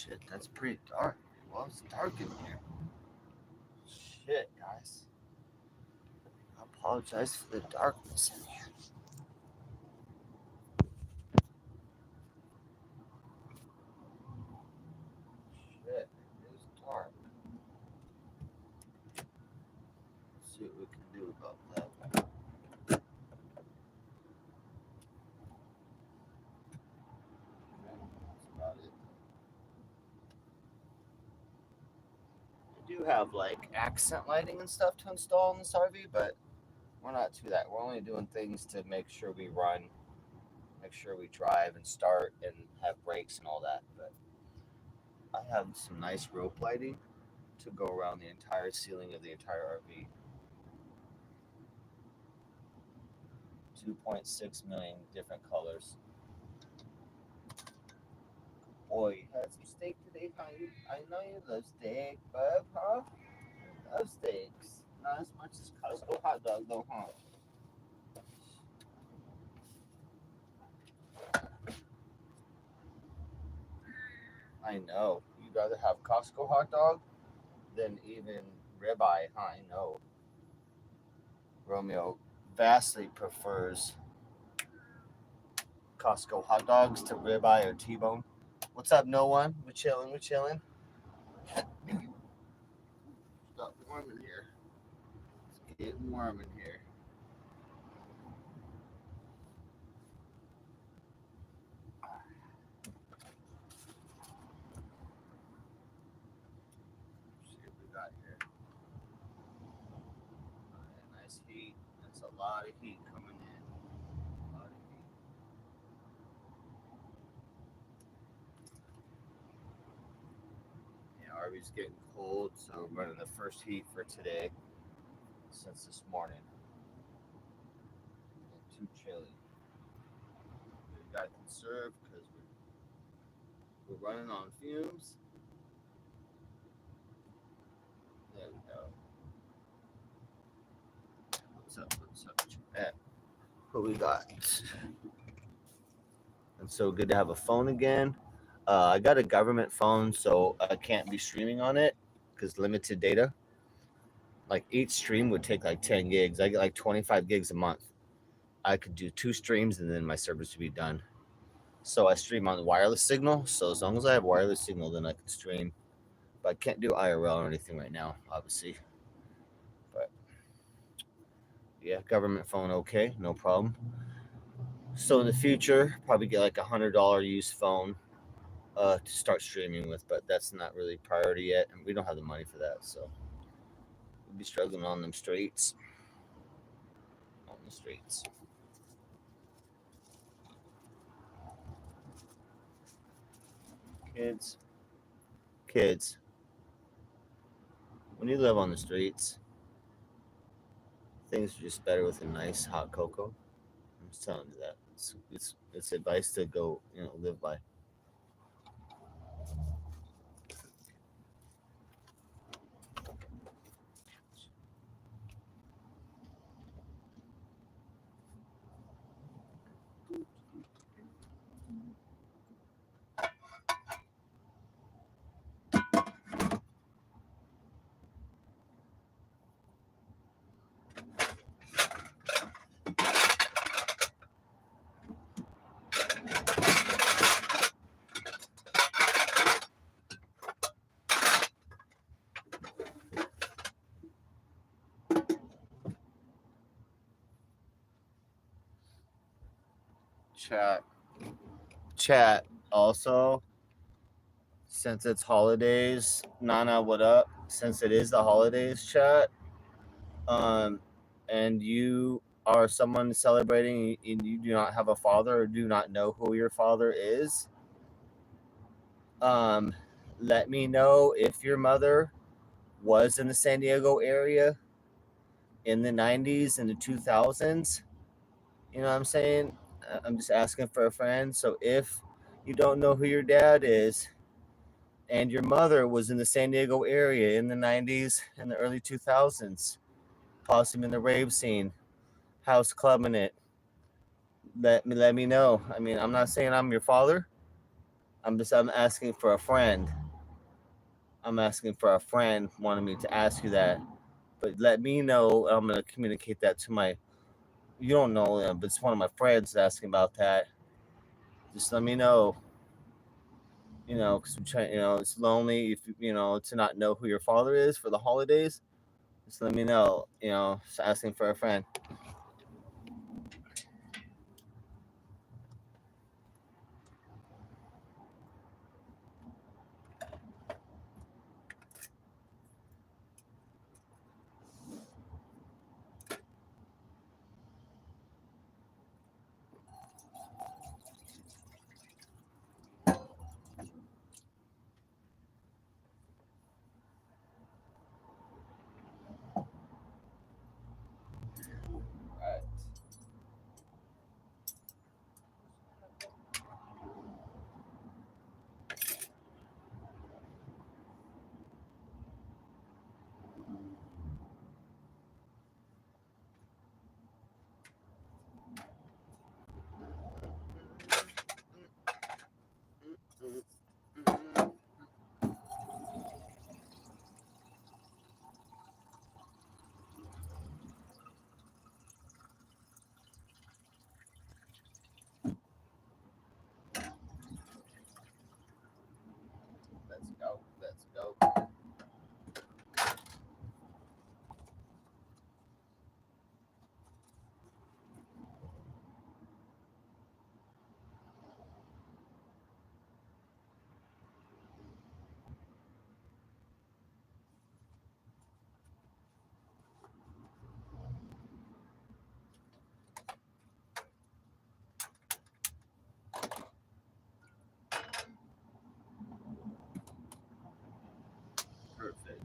Shit, that's pretty dark. Well, it's dark in here. Shit, guys. I apologize for the darkness in here. Shit, it is dark. Let's see what we can do about that. That's about it. I do have like accent lighting and stuff to install in this RV, but we're not to that. We're only doing things to make sure we run, make sure we drive and start and have brakes and all that. But I have some nice rope lighting to go around the entire ceiling of the entire RV. 2.6 million different colors. Boy, you had some steak today, huh? I know you love steak, bub, huh? You love steaks. Not as much as Costco hot dog, though, huh? I know. You'd rather have Costco hot dog than even ribeye, huh? I know. Romeo vastly prefers Costco hot dogs to ribeye or T-bone. What's up, no one? We're chilling, we're chilling. Got warm in here. It's getting warm in here. Let's see what we got here. Nice heat. That's a lot of heat coming in. A lot of heat. Yeah, RV's getting cold, so we're running the first heat for today since this morning. Too chilly. We got to conserve because we're running on fumes. There we go. What's up? What's up? What we got? And so good to have a phone again. I got a government phone, so I can't be streaming on it because limited data. Like each stream would take like 10 gigs. I get like 25 gigs a month. I could do 2 streams and then my service would be done. So I stream on the wireless signal. So as long as I have wireless signal, then I can stream. But I can't do IRL or anything right now, obviously. But yeah, government phone, okay, no problem. So in the future, probably get like $100 used phone to start streaming with, but that's not really priority yet, and we don't have the money for that, so we'll be struggling on them streets. On the streets. Kids. When you live on the streets, things are just better with a nice hot cocoa. I'm just telling you that. It's advice to go, live by. Chat also, since it's holidays, Nana, what up? Since it is the holidays, chat, and you are someone celebrating and you do not have a father or do not know who your father is, let me know if your mother was in the San Diego area in the 90s and the 2000s. You know what I'm saying? I'm just asking for a friend. So if you don't know who your dad is and your mother was in the San Diego area in the 90s and the early 2000s, possibly in the rave scene, house clubbing it, let me know. I mean, I'm not saying I'm your father. I'm asking for a friend. I'm asking for a friend wanted me to ask you that, but let me know. I'm gonna communicate that to my. You don't know them, but it's one of my friends asking about that. Just let me know. Because I'm trying. It's lonely if to not know who your father is for the holidays. Just let me know. Just asking for a friend. Right. Let's go. Let's go. Perfect.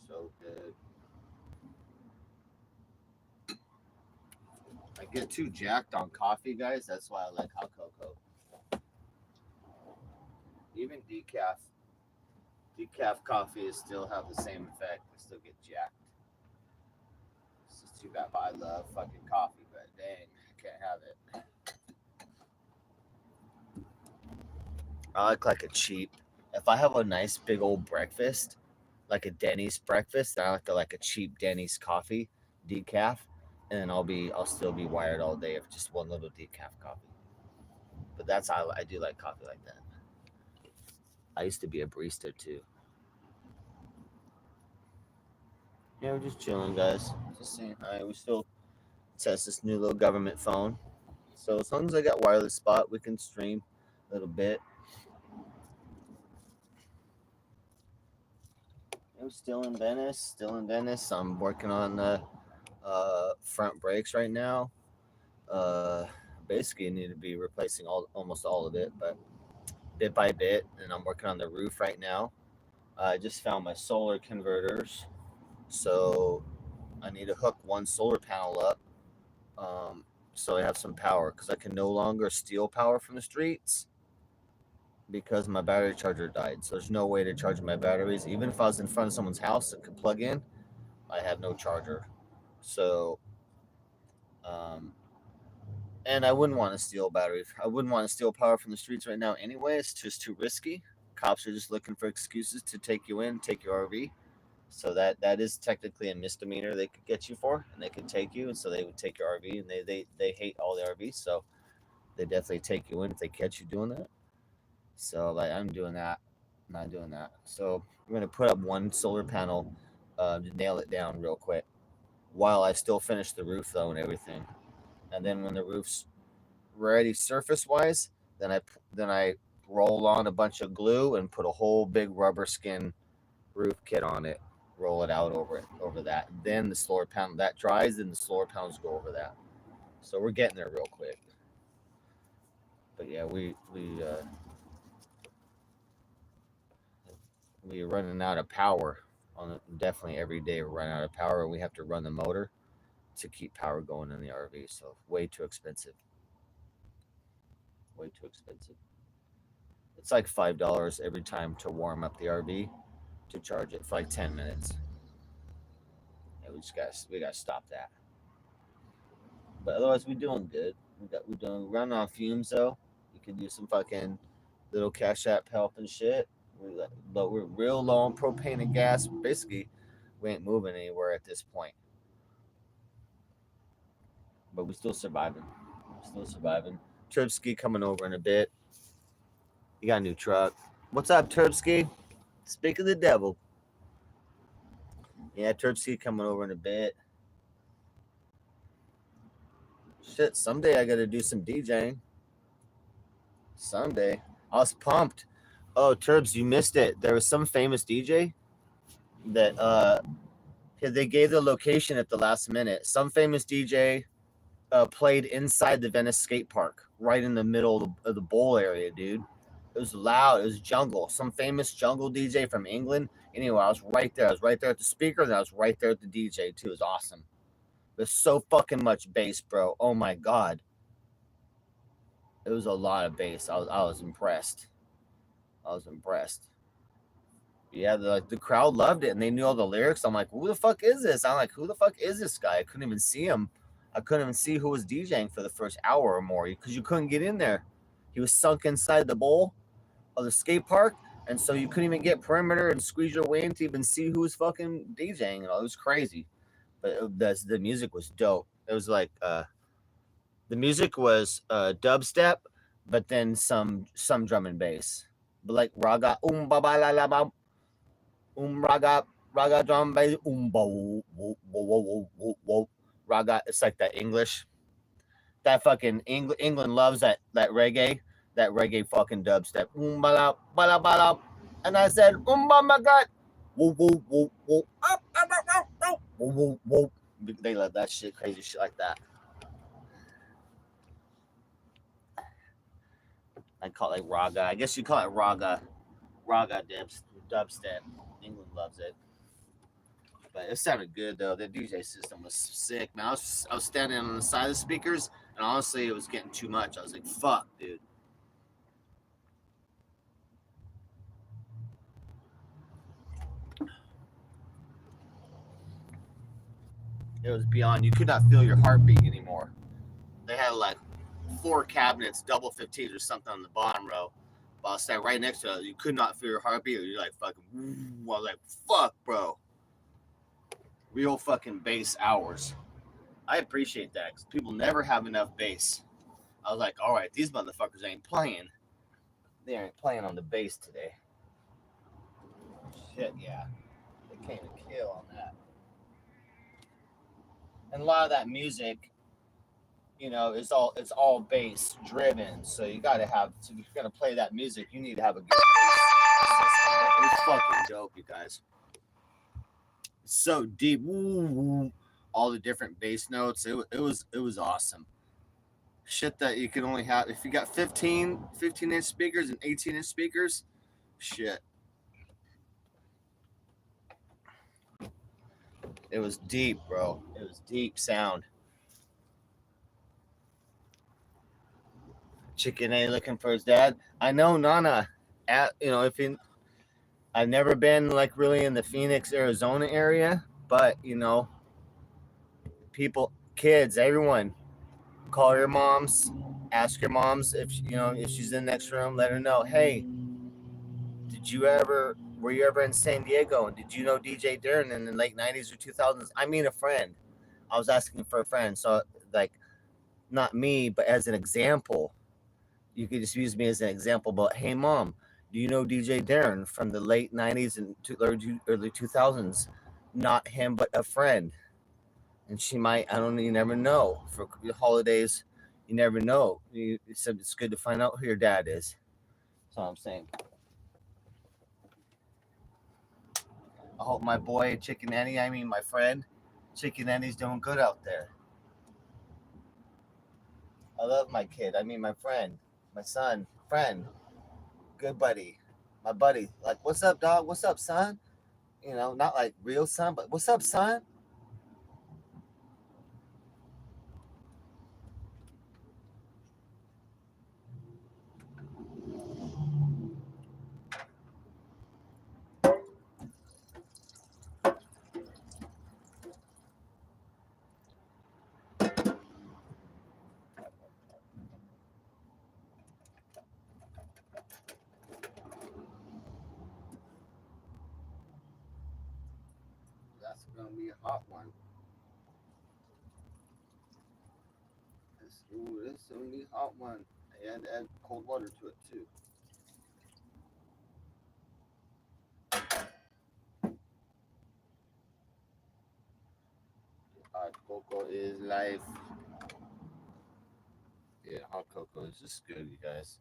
So good. I get too jacked on coffee, guys. That's why I like hot cocoa. Even decaf coffee is still have the same effect. I still get jacked. It's just too bad. I love fucking coffee, but dang, I can't have it. I like a cheap. If I have a nice big old breakfast, like a Denny's breakfast, I like a cheap Denny's coffee, decaf, and then I'll still be wired all day if just one little decaf coffee. But that's how I do like coffee like that. I used to be a barista too. Yeah, we're just chilling, guys. Just saying hi. We still test this new little government phone. So as long as I got wireless spot, we can stream a little bit. I'm still in Venice. Still in Venice. I'm working on the front brakes right now. Uh, Basically, need to be replacing almost all of it, but bit by bit. And I'm working on the roof right now. I just found my solar converters, so I need to hook one solar panel up, um, so I have some power because I can no longer steal power from the streets because my battery charger died. So there's no way to charge my batteries. Even if I was in front of someone's house that could plug in, I have no charger. So, um, and I wouldn't want to steal batteries. I wouldn't want to steal power from the streets right now anyway. It's just too risky. Cops are just looking for excuses to take you in, take your RV. So that is technically a misdemeanor they could get you for, and they could take you, and so they would take your RV, and they hate all the RVs, so they definitely take you in if they catch you doing that. So like I'm doing that, not doing that. So we're gonna put up one solar panel, to nail it down real quick, while I still finish the roof though and everything. And then when the roof's ready surface wise, then I roll on a bunch of glue and put a whole big rubber skin roof kit on it, roll it out over that. Then the solar panel that dries, then the solar panels go over that. So we're getting there real quick. But yeah, we're running out of power. Definitely every day we run out of power, and we have to run the motor to keep power going in the RV. So way too expensive. Way too expensive. It's like $5 every time to warm up the RV to charge it for like 10 minutes. Yeah, we gotta stop that. But otherwise, we're doing good. We're doing running on fumes though. You can do some fucking little cash app help and shit. But we're real low on propane and gas. Basically, we ain't moving anywhere at this point. But we're still surviving. Still surviving. Turbsky coming over in a bit. You got a new truck. What's up, Turbsky? Speak of the devil. Yeah, Turbsky coming over in a bit. Shit, someday I gotta do some DJing. Someday. I was pumped. Oh, Turbs, you missed it. There was some famous DJ that they gave the location at the last minute. Some famous DJ played inside the Venice skate park, right in the middle of the bowl area, dude. It was loud. It was jungle. Some famous jungle DJ from England. Anyway, I was right there. I was right there at the speaker, and I was right there at the DJ too. It was awesome. There's so fucking much bass, bro. Oh my god. It was a lot of bass. I was impressed. I was impressed. Yeah, the crowd loved it, and they knew all the lyrics. I'm like, who the fuck is this? I'm like, who the fuck is this guy? I couldn't even see him. I couldn't even see who was DJing for the first hour or more because you couldn't get in there. He was sunk inside the bowl of the skate park, and so you couldn't even get perimeter and squeeze your way in to even see who was fucking DJing. It was crazy, but the music was dope. It was like the music was dubstep, but then some drum and bass, but like raga ba ba la la ba raga drum bass raga. It's like that English. That fucking England loves that reggae fucking dubstep. Bala bala bala, and I said my god, woo woo woo woo up woo woo woo. They love that shit, crazy shit like that. I call it like raga. I guess you call it raga dubstep. England loves it. But it sounded good though. The DJ system was sick. Man, I was standing on the side of the speakers, and honestly, it was getting too much. I was like, "Fuck, dude." It was beyond. You could not feel your heartbeat anymore. They had like 4 cabinets, double 15s or something on the bottom row. But I was standing right next to it. You could not feel your heartbeat. You're like fucking. I was like, "Fuck, bro." Real fucking bass hours. I appreciate that because people never have enough bass. I was like, all right, these motherfuckers ain't playing. They ain't playing on the bass today. Shit, yeah. They came to kill on that. And a lot of that music, it's all bass driven. So you gotta have if you're gonna play that music, you need to have a good bass system. It was fucking dope, you guys. So deep. Woo, all the different bass notes. It was awesome. Shit that you can only have if you got 15-inch speakers and 18-inch speakers. Shit. It was deep, bro. It was deep sound. Chicken A looking for his dad. I know Nana. I've never been like really in the Phoenix, Arizona area, but kids, everyone, call your moms, ask your moms if she's in the next room, let her know, hey, were you ever in San Diego, and did you know DJ Darren in the late 90s or 2000s? I mean, a friend. I was asking for a friend, so like, not me, but as an example, you could just use me as an example. But hey, mom, do you know DJ Darren from the late 90s and early 2000s? Not him, but a friend. And she might, I don't know, you never know. For the holidays, you never know. It's good to find out who your dad is. That's all I'm saying. I hope my boy Chicken Annie, my friend Chicken Annie's doing good out there. I love my kid. My friend, my son, friend, good buddy, my buddy. Like, what's up, dog? What's up, son? You know, not like real sun, but what's up, son? That's gonna be a hot one. This is gonna be a hot one. I had to add cold water to it too. Hot cocoa is life. Yeah, hot cocoa is just good, you guys.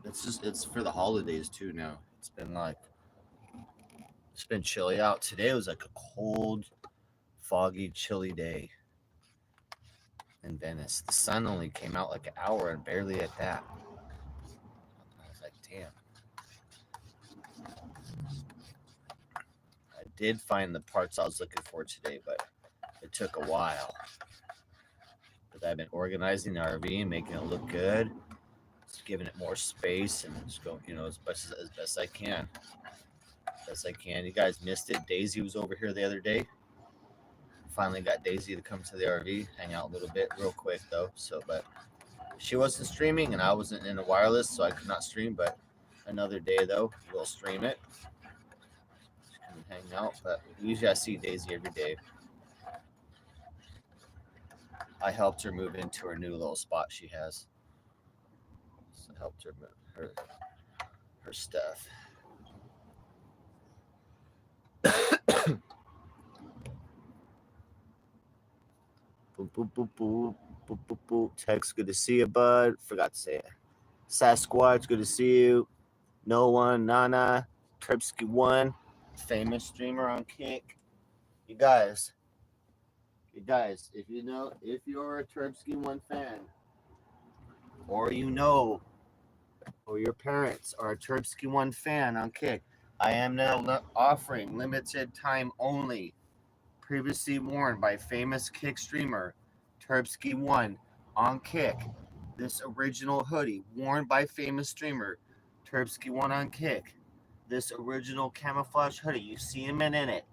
It's for the holidays too now. It's been chilly out. Today was like a cold, foggy, chilly day in Venice. The sun only came out like an hour and barely at that. I was like, damn. I did find the parts I was looking for today, but it took a while. But I've been organizing the RV and making it look good. Just giving it more space and just going, as best I can. Best I can. You guys missed it. Daisy was over here the other day. Finally got Daisy to come to the RV, hang out a little bit, real quick though. But she wasn't streaming and I wasn't in a wireless, so I could not stream. But another day though, we'll stream it. She can hang out. But usually I see Daisy every day. I helped her move into her new little spot she has. So I helped her move her stuff. Boop, boop, boop, boop, boop, boop, boop. Text, good to see you, bud. Forgot to say it. Sasquatch, good to see you. No one, Nana, Tripsky1, famous streamer on Kick. You guys, if you're a Tripsky1 fan, or or your parents are a Tripsky1 fan on Kick, I am now offering limited time only. Previously worn by famous Kick streamer Terpsky1 on Kick. This original hoodie worn by famous streamer Terpsky1 on Kick. This original camouflage hoodie, you see him in it.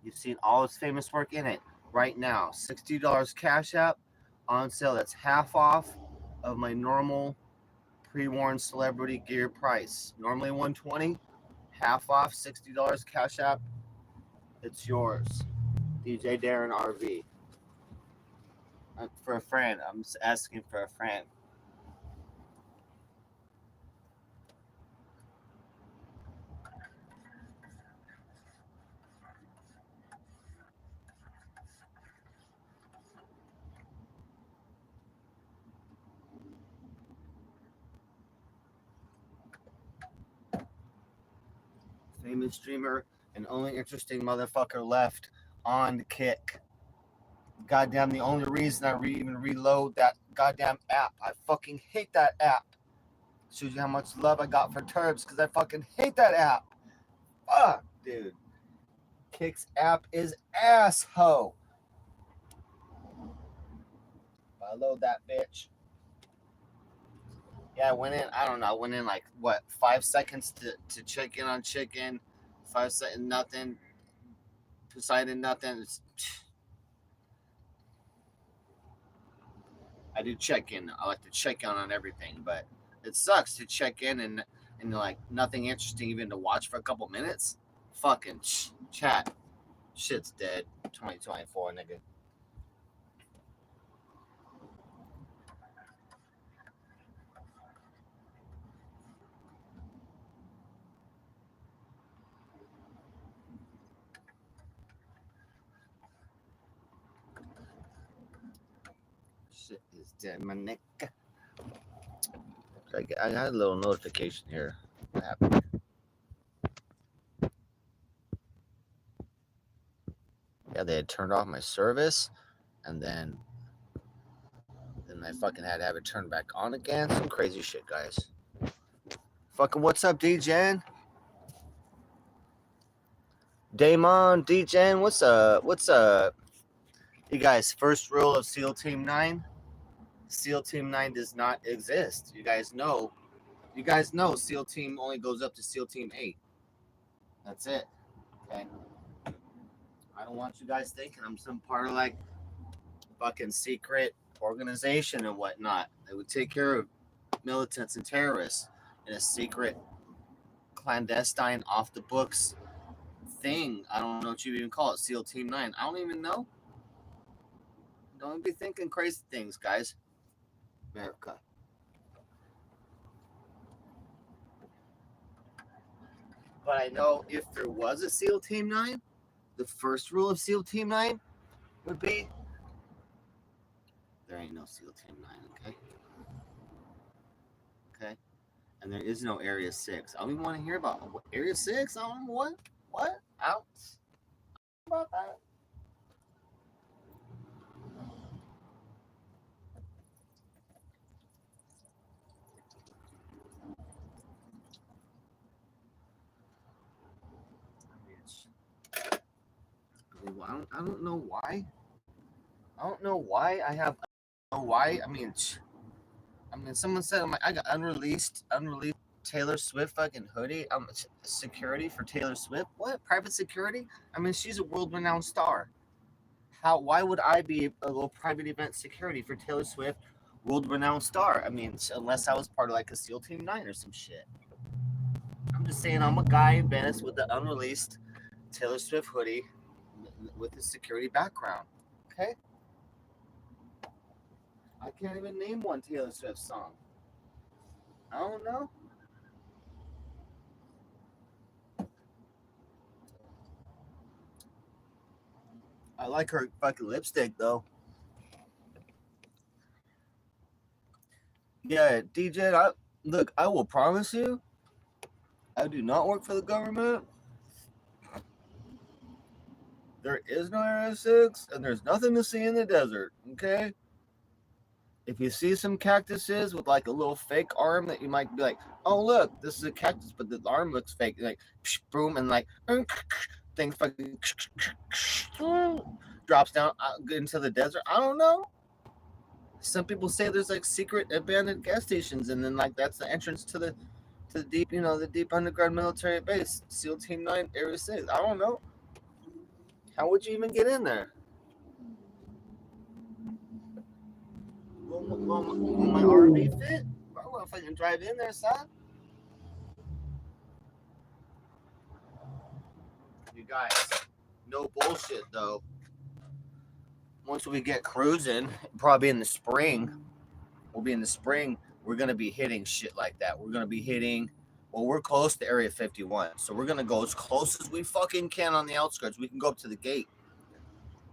You've seen all his famous work in it. Right now, $60 Cash App on sale. That's half off of my normal pre-worn celebrity gear price. Normally $120, half off, $60 Cash App. It's yours. djdarrenrv. For a friend. I'm just asking for a friend. Famous streamer and only interesting motherfucker left on Kick. Goddamn, the only reason I even reload that goddamn app. I fucking hate that app. Shows you how much love I got for Turbs because I fucking hate that app. Fuck, dude. Kick's app is asshole. I load that bitch. Yeah, I went in. I don't know. I went in like what 5 seconds to check in on chicken. 5 seconds, nothing. Poseidon, nothing. I do check in. I like to check in on everything, but it sucks to check in and like nothing interesting even to watch for a couple minutes. Fucking chat. Shit's dead. 2024, nigga. Shit is dead, my nigga. I got a little notification here. What happened? Yeah, they had turned off my service, and then I fucking had to have it turned back on again. Some crazy shit, guys. Fucking what's up, DJN? Damon, DJen, what's up? What's up? You guys, first rule of SEAL Team 9. SEAL Team 9 does not exist. You guys know SEAL Team only goes up to SEAL Team 8. That's it. Okay. I don't want you guys thinking I'm some part of like fucking secret organization and whatnot. They would take care of militants and terrorists in a secret, clandestine, off the books thing. I don't know what you even call it. SEAL Team 9. I don't even know. Don't be thinking crazy things, guys. America. But I know if there was a SEAL Team 9, the first rule of SEAL Team 9 would be there ain't no SEAL Team 9, okay? Okay? And there is no Area 6. I don't even want to hear about Area 6. I don't know what? What? Out? About that? I don't know why. I don't know why I have. I don't know why. I mean, someone said I got unreleased Taylor Swift fucking hoodie. Security for Taylor Swift. What? Private security? I mean, she's a world-renowned star. Why would I be a little private event security for Taylor Swift, world-renowned star? I mean, unless I was part of like a SEAL Team 9 or some shit. I'm just saying, I'm a guy in Venice with the unreleased Taylor Swift hoodie with a security background. Okay. I can't even name one Taylor Swift song. I don't know. I like her fucking lipstick though. Yeah, DJ. I will promise you, I do not work for the government. There is no Area 6, and there's nothing to see in the desert. Okay. If you see some cactuses with like a little fake arm that you might be like, oh look, this is a cactus, but the arm looks fake. Like, boom, and like things fucking drops down into the desert. I don't know. Some people say there's like secret abandoned gas stations, and then like that's the entrance to the deep, the deep underground military base, SEAL Team 9, Area 6. I don't know. How would you even get in there? Will my RV fit? I don't know if I can drive in there, son. You guys, no bullshit though. Once we get cruising, probably in the spring, we're gonna be hitting shit like that. We're gonna be hitting. Well, we're close to Area 51, so we're gonna go as close as we fucking can on the outskirts. We can go up to the gate.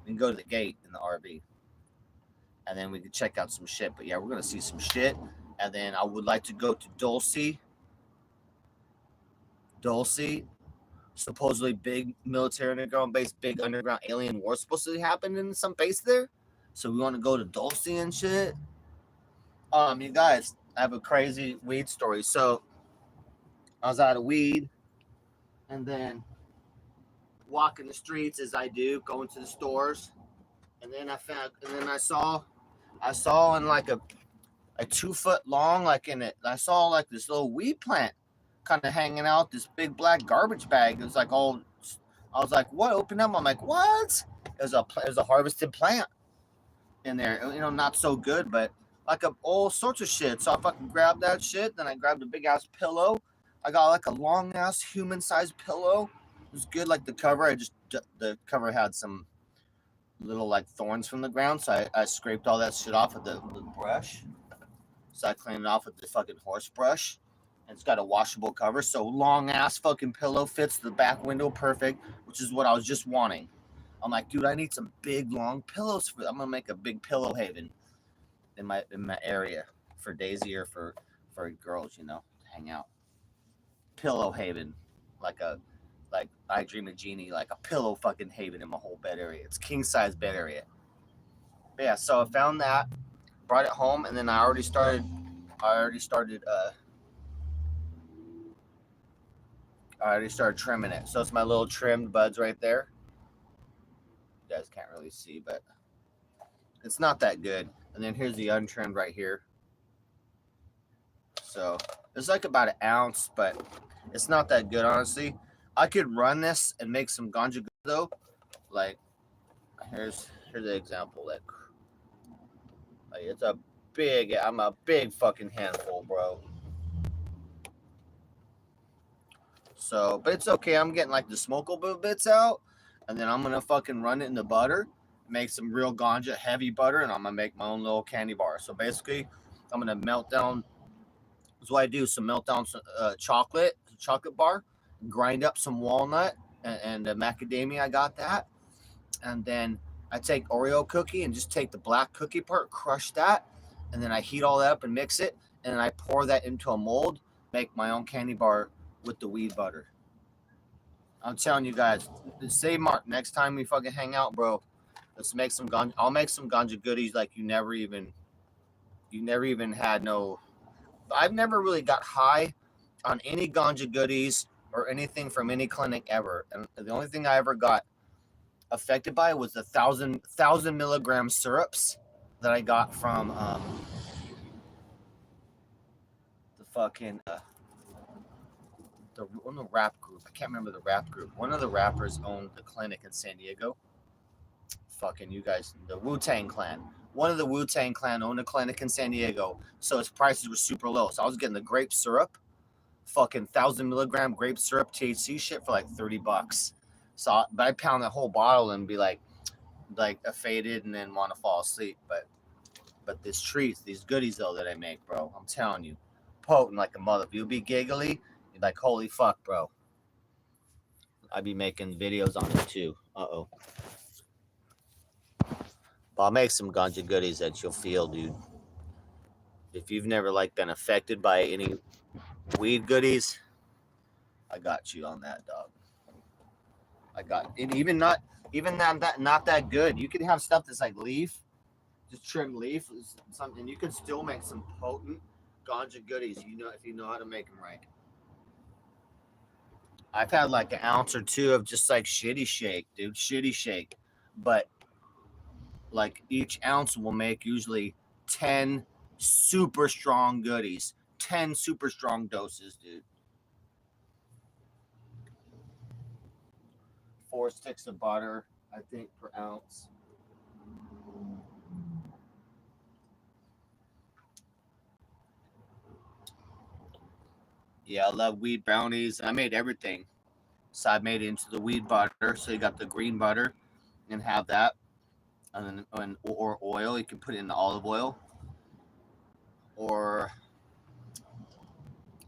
We can go to the gate in the RV, and then we can check out some shit. But yeah, we're gonna see some shit, and then I would like to go to Dulce. Supposedly big military underground base, big underground alien war supposed to happen in some base there. So we want to go to Dulce and shit. You guys, I have a crazy weed story. So I was out of weed, and then walking the streets as I do, going to the stores, and then I saw in like a 2 foot long, like in it, I saw like this little weed plant kind of hanging out, this big black garbage bag. It was like all, I was like, what? Open up. I'm like, what? It was a harvested plant in there. Not so good, but like all sorts of shit. So I fucking grabbed that shit. Then I grabbed a big ass pillow. I got like a long ass human sized pillow. It was good. Like the cover, the cover had some little like thorns from the ground. So I scraped all that shit off with the brush. So I cleaned it off with the fucking horse brush. And it's got a washable cover. So long ass fucking pillow fits the back window perfect, which is what I was just wanting. I'm like, dude, I need some big long pillows I'm gonna make a big pillow haven in my area for Daisy or for girls, to hang out. Pillow haven, like I Dream of Genie, like a pillow fucking haven in my whole bed area. It's king size bed area. But yeah, so I found that, brought it home, and then I already started I already started trimming it. So it's my little trimmed buds right there. You guys can't really see, but it's not that good. And then here's the untrimmed right here. So it's like about an ounce, but it's not that good, honestly. I could run this and make some ganja though. Like here's the example. Like it's a big. I'm a big fucking handful, bro. So, but it's okay. I'm getting like the smokable bits out, and then I'm gonna fucking run it in the butter, make some real ganja heavy butter, and I'm gonna make my own little candy bar. So basically, I'm gonna melt down. That's what I do. Some melt down chocolate bar, grind up some walnut and macadamia. I got that, and then I take Oreo cookie and just take the black cookie part, crush that, and then I heat all that up and mix it, and then I pour that into a mold, make my own candy bar with the weed butter. I'm telling you guys, say Mark, next time we fucking hang out, bro, let's make some ganja. I'll make some ganja goodies like you never even had no. I've never really got high on any ganja goodies or anything from any clinic ever, and the only thing I ever got affected by was the thousand milligram syrups that I got from the fucking the rap group. I can't remember the rap group. One of the rappers owned the clinic in San Diego. Fucking you guys, the Wu-Tang Clan. One of the Wu-Tang Clan owned a clinic in San Diego, so its prices were super low. So I was getting the grape syrup, fucking 1,000 milligram grape syrup THC shit for like $30. So, but I pound that whole bottle and be like faded and then want to fall asleep. But these treats, these goodies though that I make, bro, I'm telling you, potent like a mother. If you'll be giggly, you're like, holy fuck, bro. I'd be making videos on it too. Uh-oh. But I'll make some ganja goodies that you'll feel, dude. If you've never like been affected by any weed goodies, I got you on that, dog. I got it. Even not that good. You can have stuff that's like leaf, just trim leaf, something. You can still make some potent ganja goodies. You know, if you know how to make them right. I've had like an ounce or two of just like shitty shake, dude. Shitty shake, but like each ounce will make usually 10 super strong goodies, 10 super strong doses, dude. 4 sticks of butter, I think, per ounce. Yeah, I love weed brownies. I made everything. So I made it into the weed butter. So you got the green butter and have that. And then or oil, you can put it in the olive oil. Or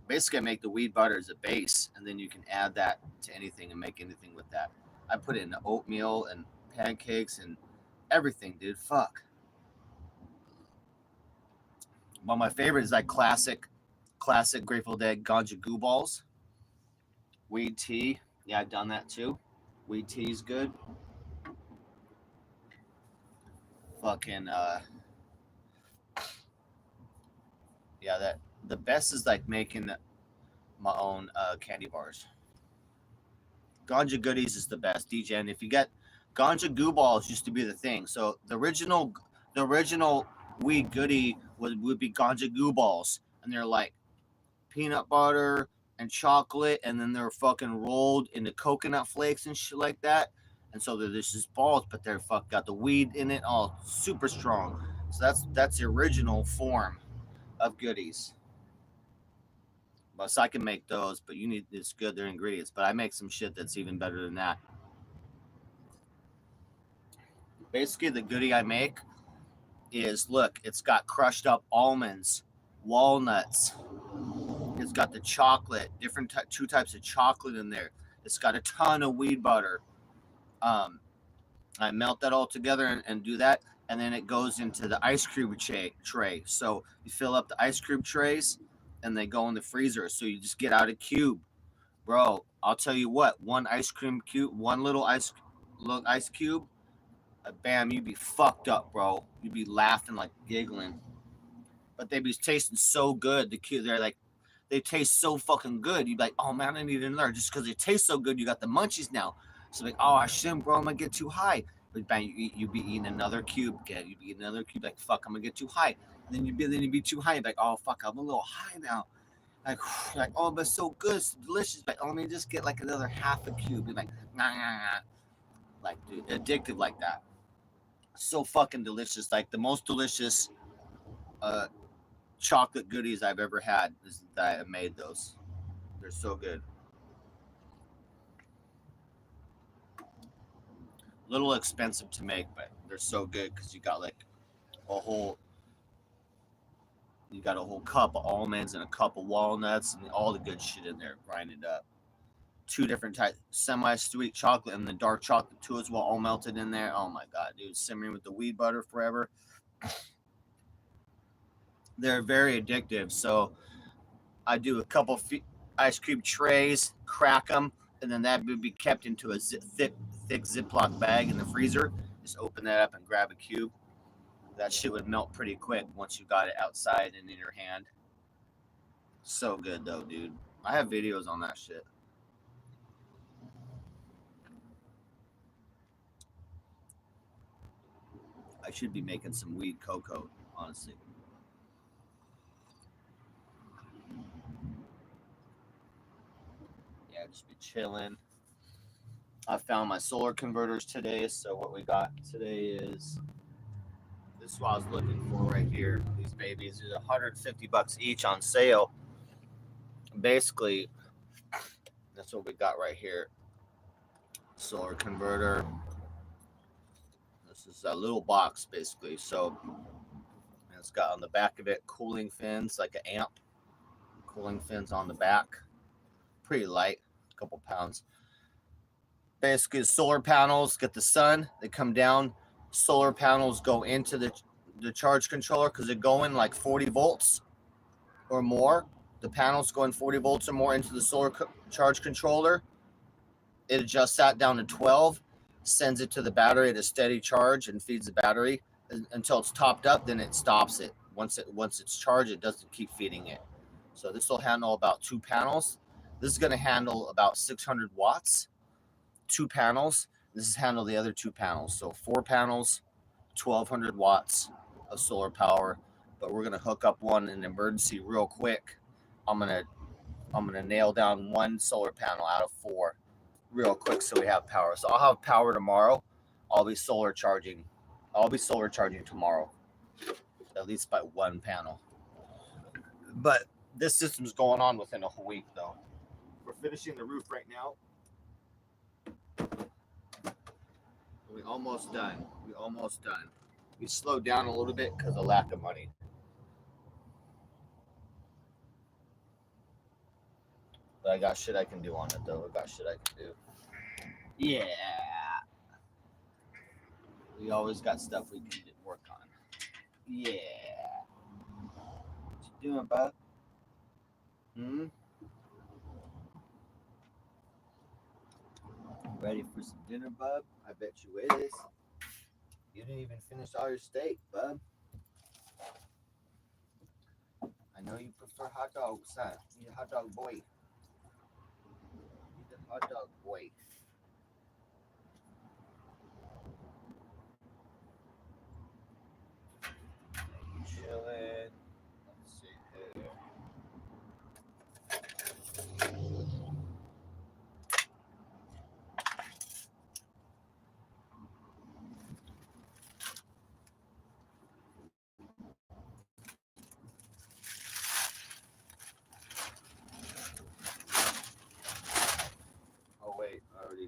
basically I make the weed butter as a base, and then you can add that to anything and make anything with that. I put it in oatmeal and pancakes and everything, dude. Fuck. Well, my favorite is like classic Grateful Dead ganja goo balls. Weed tea. Yeah, I've done that too. Weed tea is good. Fucking yeah, that the best is like making my own candy bars. Ganja goodies is the best, DJ. And if you get ganja goo balls, used to be the thing. So the original weed goodie would be ganja goo balls, and they're like peanut butter and chocolate, and then they're fucking rolled into coconut flakes and shit like that. And so they're just balls, but they're got the weed in it, all super strong. So that's the original form of goodies. But so I can make those, but you need it's good. They're ingredients, but I make some shit that's even better than that. Basically, the goodie I make is look. It's got crushed up almonds, walnuts. It's got the chocolate, different two types of chocolate in there. It's got a ton of weed butter. I melt that all together and do that, and then it goes into the ice cream tray. So you fill up the ice cream trays, and they go in the freezer. So you just get out a cube, bro. I'll tell you what, one ice cream cube, one little ice cube, bam, you'd be fucked up, bro. You'd be laughing like giggling. But they'd be tasting so good. The cube, they taste so fucking good. You'd be like, oh man, I need another. Just because they taste so good, you got the munchies now. So like, oh, I shouldn't, bro. I'm gonna get too high. But bang, you'd be eating another cube. You'd be eating another cube. Like, fuck, I'm gonna get too high. And then you'd be too high. You'd be like, oh fuck, I'm a little high now. Like, oh, but it's so good, it's delicious. Like, oh, let me just get like another half a cube. You're like, nah, nah, nah. Like, dude, addictive like that. So fucking delicious. Like the most delicious chocolate goodies I've ever had is that I made those. They're so good. A little expensive to make, but they're so good because you got a whole cup of almonds and a cup of walnuts and all the good shit in there grinded up. Two different types, semi-sweet chocolate and the dark chocolate too as well, all melted in there. Oh my god, dude, simmering with the wheat butter forever. They're very addictive. So I do a couple ice cream trays, crack them, and then that would be kept into a thick Ziploc bag in the freezer. Just open that up and grab a cube. That shit would melt pretty quick once you got it outside and in your hand. So good though, dude. I have videos on that shit. I should be making some weed cocoa, honestly. Yeah, just be chilling. I found my solar converters today. So what we got today is this is what I was looking for right here. These babies, there's $150 each on sale. Basically, that's what we got right here. Solar converter. This is a little box basically. So it's got on the back of it cooling fins, like an amp. Cooling fins on the back. Pretty light, a couple pounds. Basically, solar panels get the sun. They come down. Solar panels go into the charge controller because they go in like 40 volts or more. The panels go in 40 volts or more into the solar charge controller. It adjusts that down to 12, sends it to the battery at a steady charge and feeds the battery until it's topped up. Then it stops it. Once it's charged, it doesn't keep feeding it. So this will handle about 2 panels. This is going to handle about 600 watts. 2 panels. This is handle the other 2 panels. So 4 panels, 1,200 watts of solar power. But we're gonna hook up one in emergency real quick. I'm gonna nail down 1 solar panel out of 4 real quick so we have power. So I'll have power tomorrow. I'll be solar charging tomorrow, at least by 1 panel. But this system's going on within a whole week though. We're finishing the roof right now. We're almost done. We slowed down a little bit because of lack of money. But I got shit I can do on it though. Yeah. We always got stuff we can work on. Yeah. What you doing, bud? Ready for some dinner, bub? I bet you is. You didn't even finish all your steak, bub. I know you prefer hot dogs, son. You're a hot dog boy. You're a hot dog boy. Chilling. Let's see here. Oh wait, I already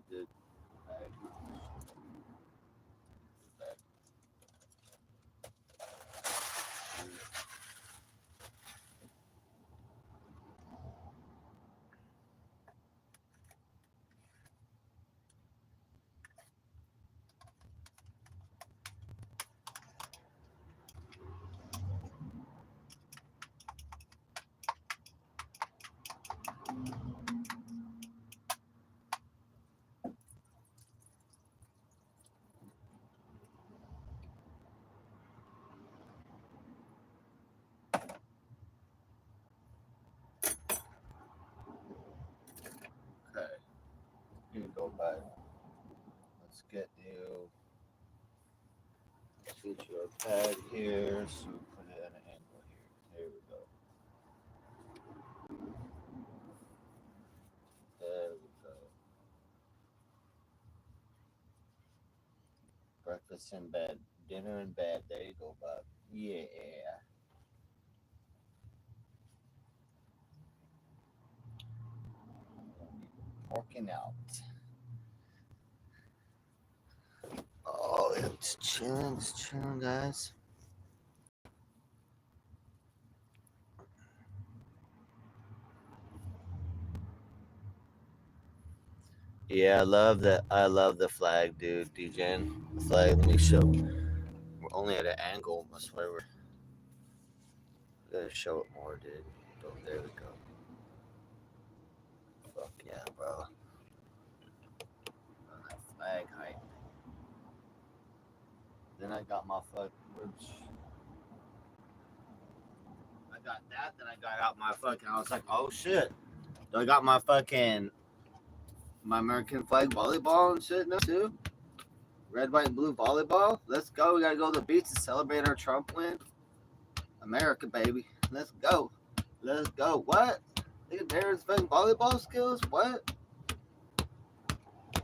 Get your pad here, so we put it at an angle here. There we go. There we go. Breakfast in bed, dinner in bed. There you go, bud. Yeah. Working out. Oh, it's chilling, guys. Yeah, I love the flag, dude. DJing the flag. Let me show. We're only at an angle. I swear we're gonna show it more, dude. Oh, there we go. Fuck yeah, bro. On that flag height. Then I got my fuck. I got that. Then I got out my fucking. I was like, oh shit. Then I got my fucking my American flag volleyball and shit now too. Red, white, and blue volleyball. Let's go. We gotta go to the beach to celebrate our Trump win. America, baby. Let's go. Let's go. What? Look at Darren's fucking volleyball skills. What?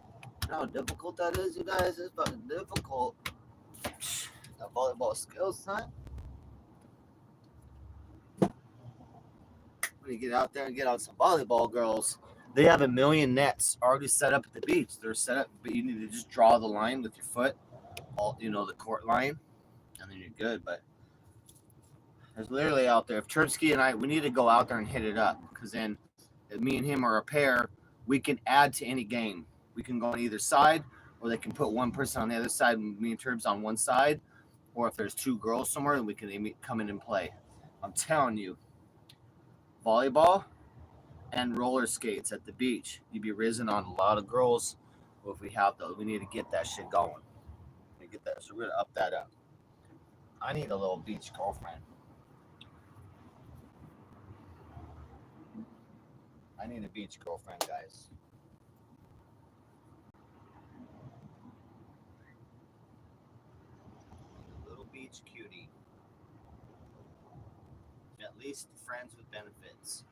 You know how difficult that is, you guys? It's fucking difficult. That volleyball skills, son. When you get out there and get on some volleyball girls, they have a million nets already set up at the beach. They're set up, but you need to just draw the line with your foot, all the court line, and then you're good. But there's literally out there. If Chernsky and I, we need to go out there and hit it up, because then if me and him are a pair, we can add to any game. We can go on either side, or they can put one person on the other side, and me and Turbs on one side. Or if there's two girls somewhere, then we can come in and play. I'm telling you, volleyball and roller skates at the beach. You'd be risen on a lot of girls. Well, if we have those, we need to get that shit going. We get that, so we're gonna up that up. I need a little beach girlfriend. I need a beach girlfriend, guys. A little beach cutie. At least friends with benefits.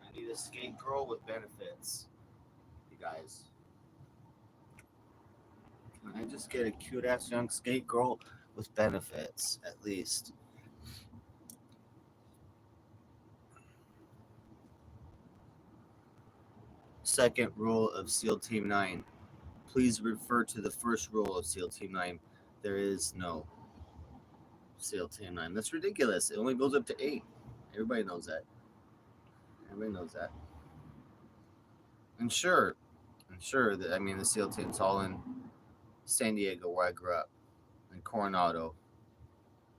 I need a skate girl with benefits. You guys. Can I just get a cute ass young skate girl with benefits, at least? Second rule of SEAL Team 9. Please refer to the first rule of SEAL Team 9. There is no SEAL Team 9. That's ridiculous. It only goes up to 8. Everybody knows that. Everybody knows that. And sure that the SEAL team's all in San Diego, where I grew up, in Coronado,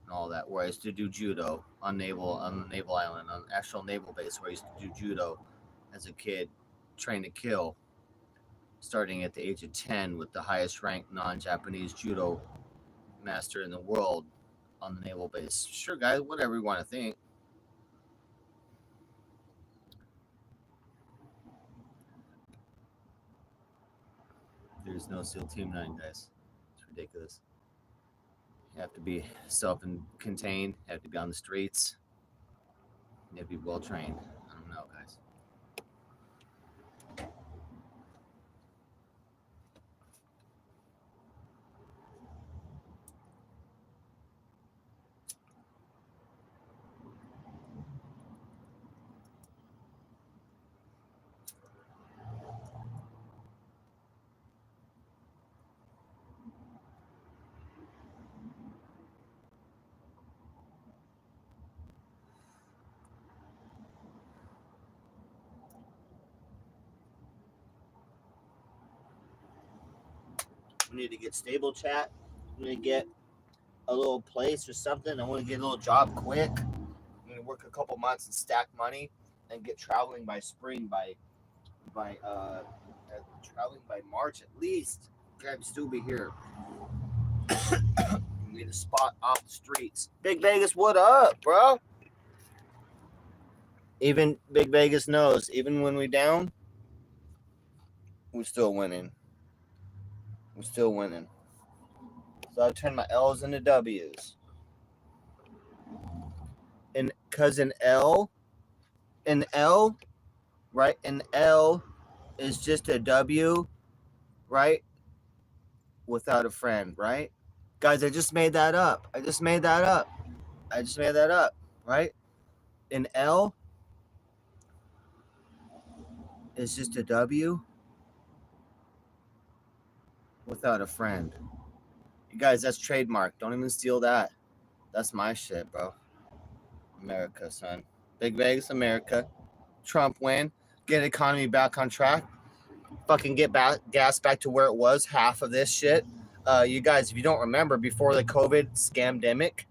and all that, where I used to do judo on the Naval Island, on actual naval base, where I used to do judo as a kid, train to kill, starting at the age of 10 with the highest ranked non-Japanese judo master in the world on the naval base. Sure, guys, whatever you want to think. There's no SEAL Team 9, guys. It's ridiculous. You have to be self-contained. You have to be on the streets. You have to be well-trained. I don't know, guys. We need to get stable, chat. We need to get a little place or something. I want to get a little job quick. I'm going to work a couple months and stack money and get traveling by spring, by traveling by March at least. I'd still be here. We need a spot off the streets. Big Vegas, what up, bro? Even Big Vegas knows, even when we down, We're still winning. We're still winning. So I turn my L's into W's. And because an L, right? An L is just a W, right? Without a friend, right? Guys, I just made that up. Right? An L is just a W without a friend. You guys, that's trademark. Don't even steal that. That's my shit, bro. America, son. Big Vegas, America. Trump win. Get economy back on track. Fucking get gas back to where it was. Half of this shit. You guys, if you don't remember, before the COVID scamdemic,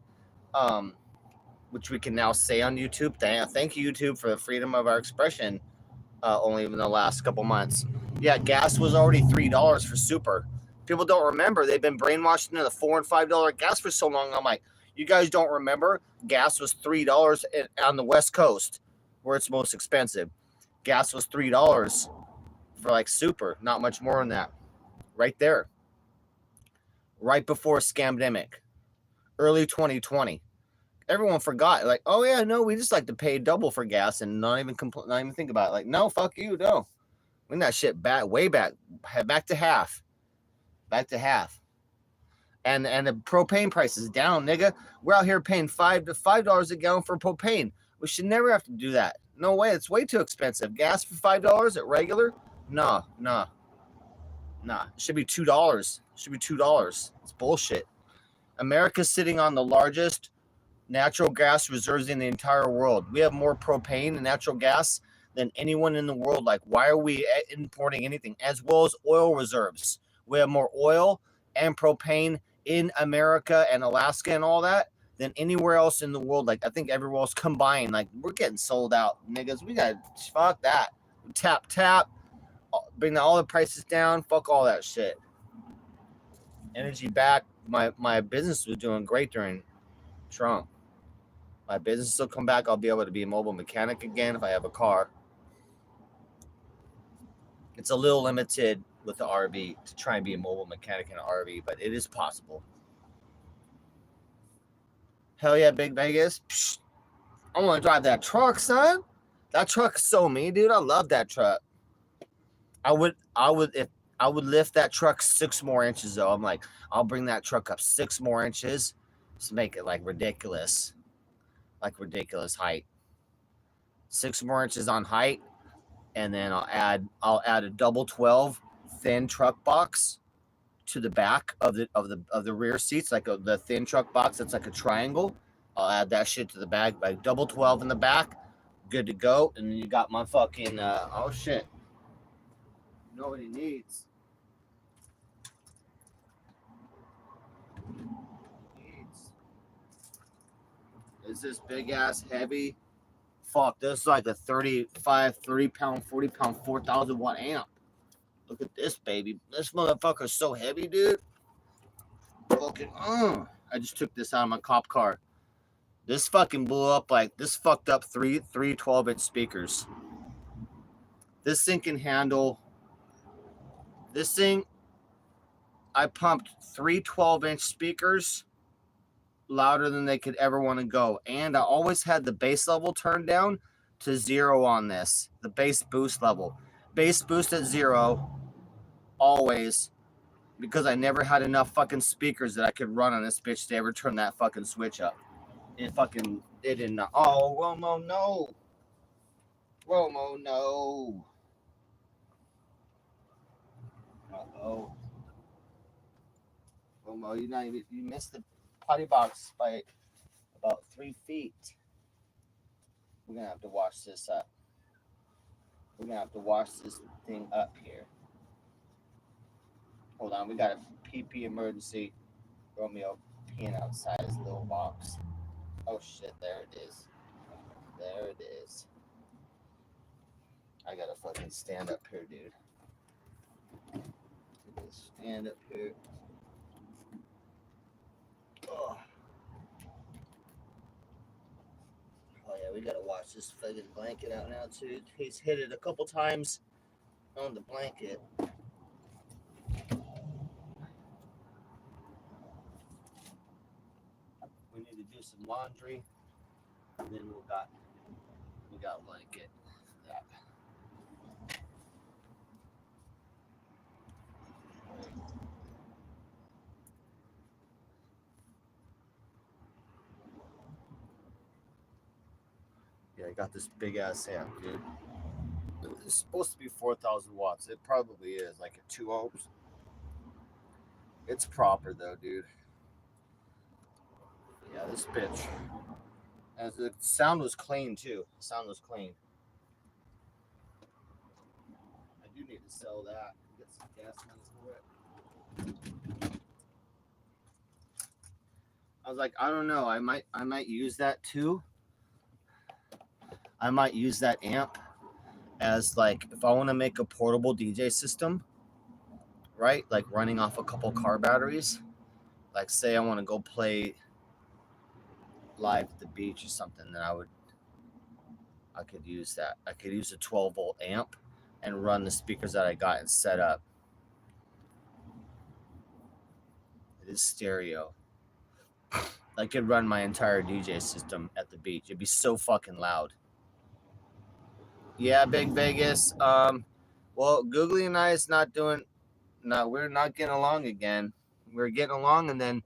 which we can now say on YouTube, thank you, YouTube, for the freedom of our expression. Only in the last couple months. Yeah, gas was already $3 for super. People don't remember. They've been brainwashed into the $4 and $5 gas for so long. I'm like, you guys don't remember? Gas was $3 on the West Coast, where it's most expensive. Gas was $3 for like super, not much more than that. Right there. Right before scamdemic, early 2020. Everyone forgot, like, oh yeah, no, we just like to pay double for gas and not even think about it. Like, no, fuck you, no. Bring that shit back, way back to half. And the propane price is down, nigga. We're out here paying $5 a gallon for propane. We should never have to do that. No way, it's way too expensive. Gas for $5 at regular? Nah. It should be $2. It's bullshit. America's sitting on the largest natural gas reserves in the entire world. We have more propane and natural gas than anyone in the world. Like, why are we importing anything? As well as oil reserves. We have more oil and propane in America and Alaska and all that than anywhere else in the world. Like, I think everywhere else combined. Like, we're getting sold out, niggas. We got fuck that. Tap. Bring all the prices down. Fuck all that shit. Energy back. My business was doing great during Trump. My business will come back. I'll be able to be a mobile mechanic again if I have a car. It's a little limited with the RV to try and be a mobile mechanic in an RV, but it is possible. Hell yeah, Big Vegas. Psh, I want to drive that truck, son. That truck's so me, dude. I love that truck. I would lift that truck 6 more inches though. I'm like, I'll bring that truck up 6 more inches to make it like ridiculous height. 6 more inches on height, and then I'll add a double 12 thin truck box to the back of the rear seats, like the thin truck box that's like a triangle. I'll add that shit to the back, like double 12 in the back, good to go. And then you got my fucking oh shit. You know what he needs? Is this big ass heavy? Fuck, this is like a 30 pound, 40 pound, 4,000 watt amp. Look at this baby. This motherfucker's so heavy, dude. Fucking, I just took this out of my cop car. This fucking blew up like, this fucked up three 12-inch speakers. This thing can handle, this thing, I pumped 3 12-inch speakers louder than they could ever want to go. And I always had the bass level turned down to 0 on this. The bass boost level. Bass boost at 0, always. Because I never had enough fucking speakers that I could run on this bitch to ever turn that fucking switch up. It didn't. Oh, Romo, no. Romo, no. Uh-oh. Romo, you missed the potty box by about 3 feet. We're gonna have to wash this up. We're gonna have to wash this thing up here. Hold on, we got a PP emergency. Romeo peeing outside his little box. Oh shit, there it is. There it is. I gotta fucking stand up here, dude. Stand up here. Oh. Oh yeah, we gotta wash this fucking blanket out now too. He's hit it a couple times. on the blanket. We need to do some laundry, and then we got a blanket. That. Yeah, I got this big ass amp, dude. It's supposed to be 4,000 watts. It probably is, like at 2 ohms. It's proper though, dude. Yeah, this bitch. And the sound was clean too. The sound was clean. I do need to sell that. Get some gas money for it. I was like, I don't know. I might use that too. I might use that amp as like if I want to make a portable DJ system, right? Like running off a couple car batteries. Like say I want to go play live at the beach or something, then I could use that. I could use a 12-volt amp and run the speakers that I got and set up. It is stereo. I could run my entire DJ system at the beach. It'd be so fucking loud. Yeah, Big Vegas. Well, Googly and I is not doing. No, we're not getting along again. We're getting along, and then,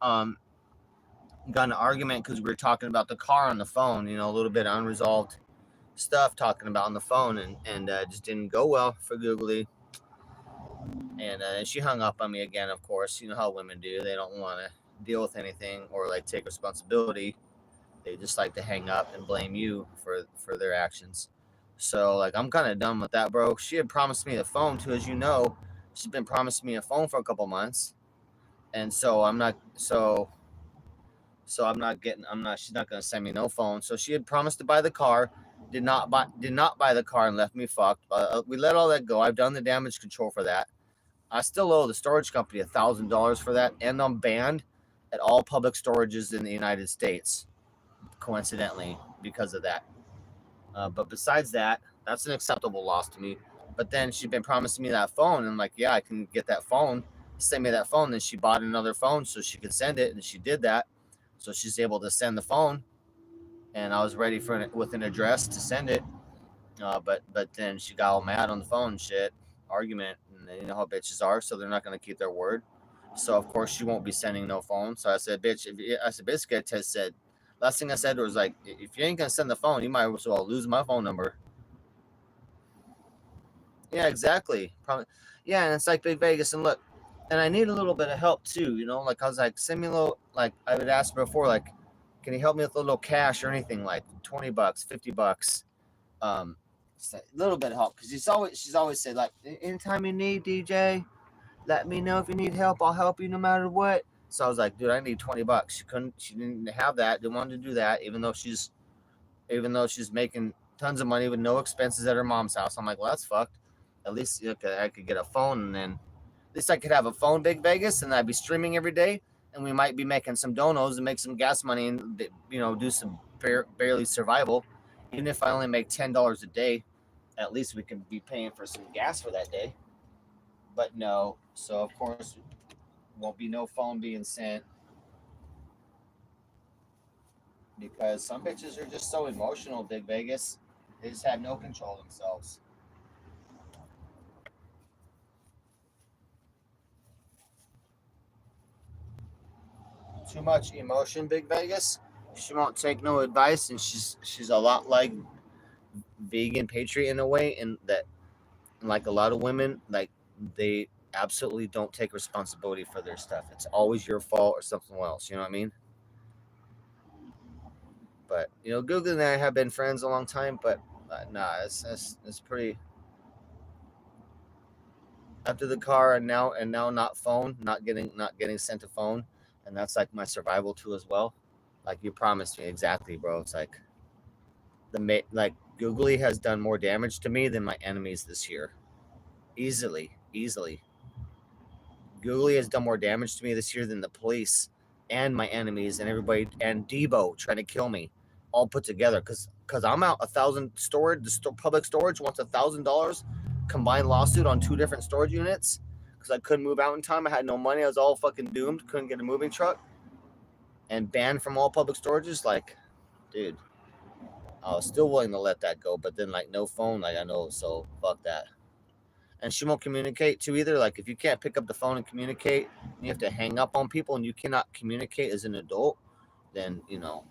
got an argument because we were talking about the car on the phone. You know, a little bit of unresolved stuff talking about on the phone, and just didn't go well for Googly. And she hung up on me again. Of course, you know how women do. They don't want to deal with anything or like take responsibility. They just like to hang up and blame you for their actions. So like I'm kind of done with that, bro. She had promised me the phone too, as you know. She's been promising me a phone for a couple months, and so I'm not she's not gonna send me no phone. So she had promised to buy the car, did not buy the car and left me fucked. We let all that go. I've done the damage control for that. I still owe the storage company $1,000 for that, and I'm banned at all public storages in the United States, coincidentally, because of that. But besides that, that's an acceptable loss to me. But then she'd been promising me that phone, and I'm like, yeah, I can get that phone. Send me that phone. Then she bought another phone so she could send it, and she did that. So she's able to send the phone, and I was ready for with an address to send it. But then she got all mad on the phone and shit, argument, and you know how bitches are, so they're not going to keep their word. So of course she won't be sending no phone. So I said, bitch, basically I said, last thing I said was like, if you ain't gonna send the phone, you might as well lose my phone number. Yeah, exactly. Probably. Yeah, and it's like Big Vegas, and look, and I need a little bit of help too. You know, like I was like, send me a little. Like I would ask before, like, can you help me with a little cash or anything, like $20, $50. A little bit of help because she's always said like, anytime you need DJ, let me know if you need help. I'll help you no matter what. So I was like, dude, I need $20. She didn't have that. Didn't want to do that, even though she's making tons of money with no expenses at her mom's house. I'm like, well, that's fucked. At least I could get a phone, and then at least I could have a phone, Big Vegas, and I'd be streaming every day, and we might be making some donos and make some gas money, and do some barely survival. Even if I only make $10 a day, at least we can be paying for some gas for that day. But no, so of course, won't be no phone being sent because some bitches are just so emotional, Big Vegas. They just have no control themselves. Too much emotion, Big Vegas. She won't take no advice, and she's a lot like vegan patriot in a way, and that like a lot of women, like they absolutely don't take responsibility for their stuff. It's always your fault or something else. You know what I mean? But Google and I have been friends a long time, but nah, it's pretty. After the car and now not phone, not getting sent a phone, and that's like my survival too as well. Like you promised me exactly, bro. It's like like Googly has done more damage to me than my enemies this year, easily. Googly has done more damage to me this year than the police and my enemies and everybody and Debo trying to kill me, all put together. Because I'm out 1,000 storage. The public storage wants $1,000 combined lawsuit on 2 different storage units because I couldn't move out in time. I had no money. I was all fucking doomed. Couldn't get a moving truck. And banned from all public storages. Like, dude, I was still willing to let that go. But then, like, no phone. Like, I know. So, fuck that. And she won't communicate too either. Like, if you can't pick up the phone and communicate, and you have to hang up on people and you cannot communicate as an adult, then, you know,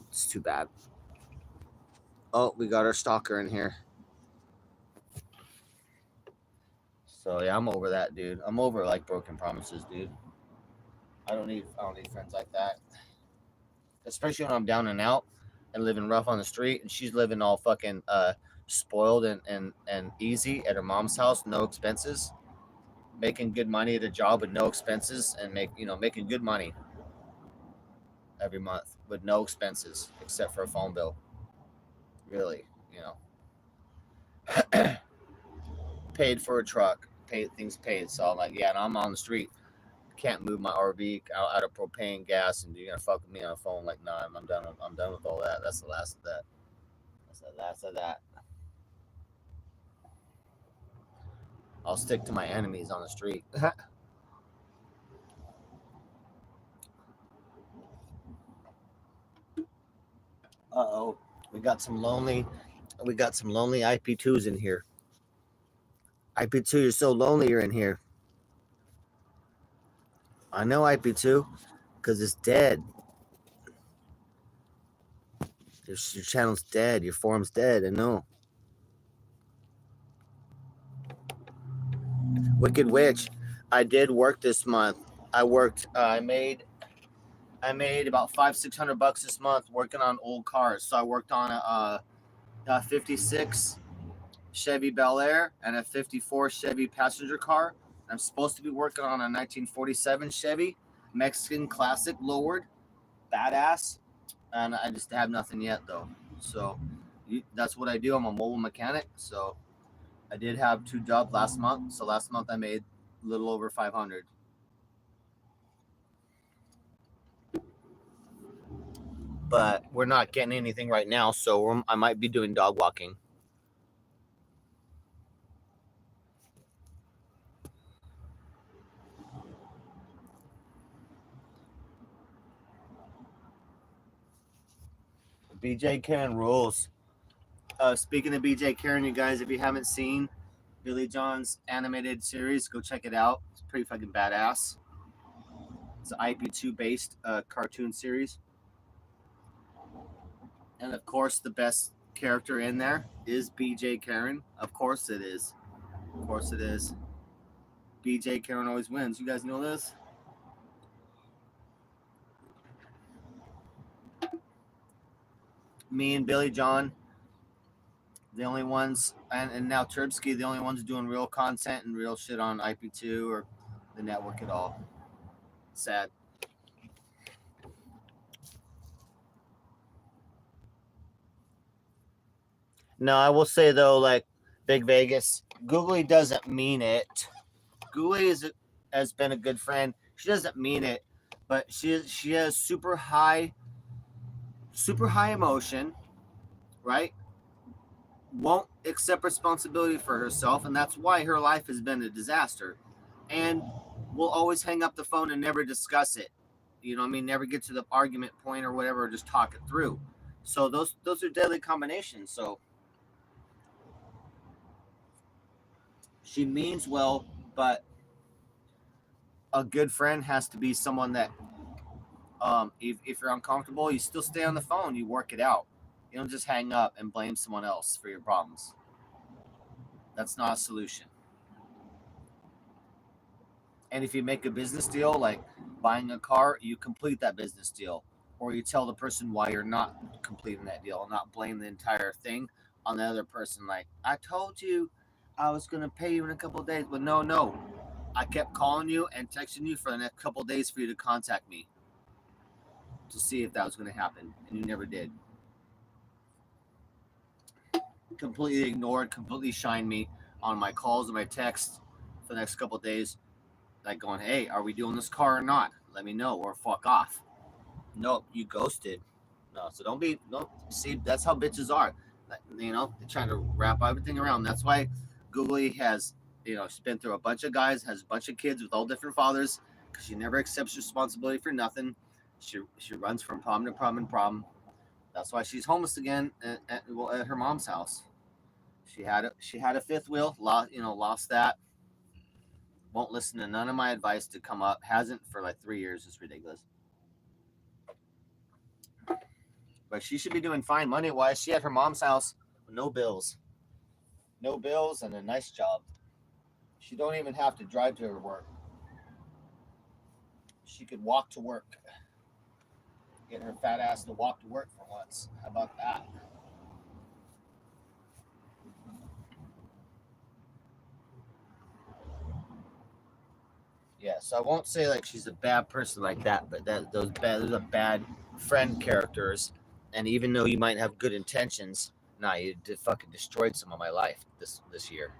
it's too bad. Oh, we got our stalker in here. So yeah, I'm over that, dude. I'm over like broken promises, dude. I don't need friends like that. Especially when I'm down and out and living rough on the street, and she's living all fucking spoiled and easy at her mom's house, no expenses, making good money at a job with no expenses, and making good money every month with no expenses except for a phone bill. Really, paid for a truck, things paid. So I'm like, yeah, and I'm on the street. Can't move my RV out of propane gas, and you're gonna fuck with me on the phone. Like, nah, I'm done with all that. That's the last of that. That's the last of that. I'll stick to my enemies on the street. Uh-oh. We got some lonely IP2s in here. IP2, you're so lonely you're in here. I know IP2, because it's dead. Your channel's dead. Your forum's dead. I know. Wicked Witch. I did work this month. I worked. I made about $500-600 this month working on old cars. So I worked on a 56 Chevy Bel Air and a 54 Chevy passenger car. I'm supposed to be working on a 1947 Chevy Mexican classic lowered, badass, and I just have nothing yet though. So that's what I do. I'm a mobile mechanic. So I did have 2 jobs last month. So last month I made a little over 500. But we're not getting anything right now, so I might be doing dog walking. BJ Karen rules. Speaking of BJ Karen, you guys, if you haven't seen Billy John's animated series, go check it out. It's pretty fucking badass. It's an IP2 based cartoon series. And of course, the best character in there is BJ Karen. Of course it is. Of course it is. BJ Karen always wins. You guys know this? Me and Billy John, the only ones, and now Turbsky, the only ones doing real content and real shit on IP2 or the network at all. Sad. No, I will say though, like Big Vegas, Googly doesn't mean it. Googly has been a good friend. She doesn't mean it, but she has super high emotion, right? Won't accept responsibility for herself, and that's why her life has been a disaster. And will always hang up the phone and never discuss it. You know what I mean? Never get to the argument point or whatever, or just talk it through. So those are deadly combinations. So she means well, but a good friend has to be someone that if you're uncomfortable, you still stay on the phone, you work it out. You don't just hang up and blame someone else for your problems. That's not a solution. And if you make a business deal, like buying a car, you complete that business deal. Or you tell the person why you're not completing that deal and not blame the entire thing on the other person. Like, I told you I was going to pay you in a couple of days. But no. I kept calling you and texting you for the next couple of days for you to contact me to see if that was going to happen. And you never did. Completely ignored, completely shined me on my calls and my texts for the next couple of days. Like going, hey, are we doing this car or not? Let me know, or fuck off. Nope, you ghosted. No, so don't see. That's how bitches are. Like, they're trying to wrap everything around. That's why Googly has, she's been through a bunch of guys, has a bunch of kids with all different fathers, because she never accepts responsibility for nothing. She runs from problem to problem and problem. That's why she's homeless again at her mom's house. She had a fifth wheel, lost that. Won't listen to none of my advice to come up. Hasn't for like 3 years. It's ridiculous. But she should be doing fine money wise. She at her mom's house with no bills. No bills and a nice job. She don't even have to drive to her work. She could walk to work. Get her fat ass to walk to work for once. How about that? Yeah, so I won't say like she's a bad person like that, but those are bad friend characters. And even though you might have good intentions, nah, you fucking destroyed some of my life this year.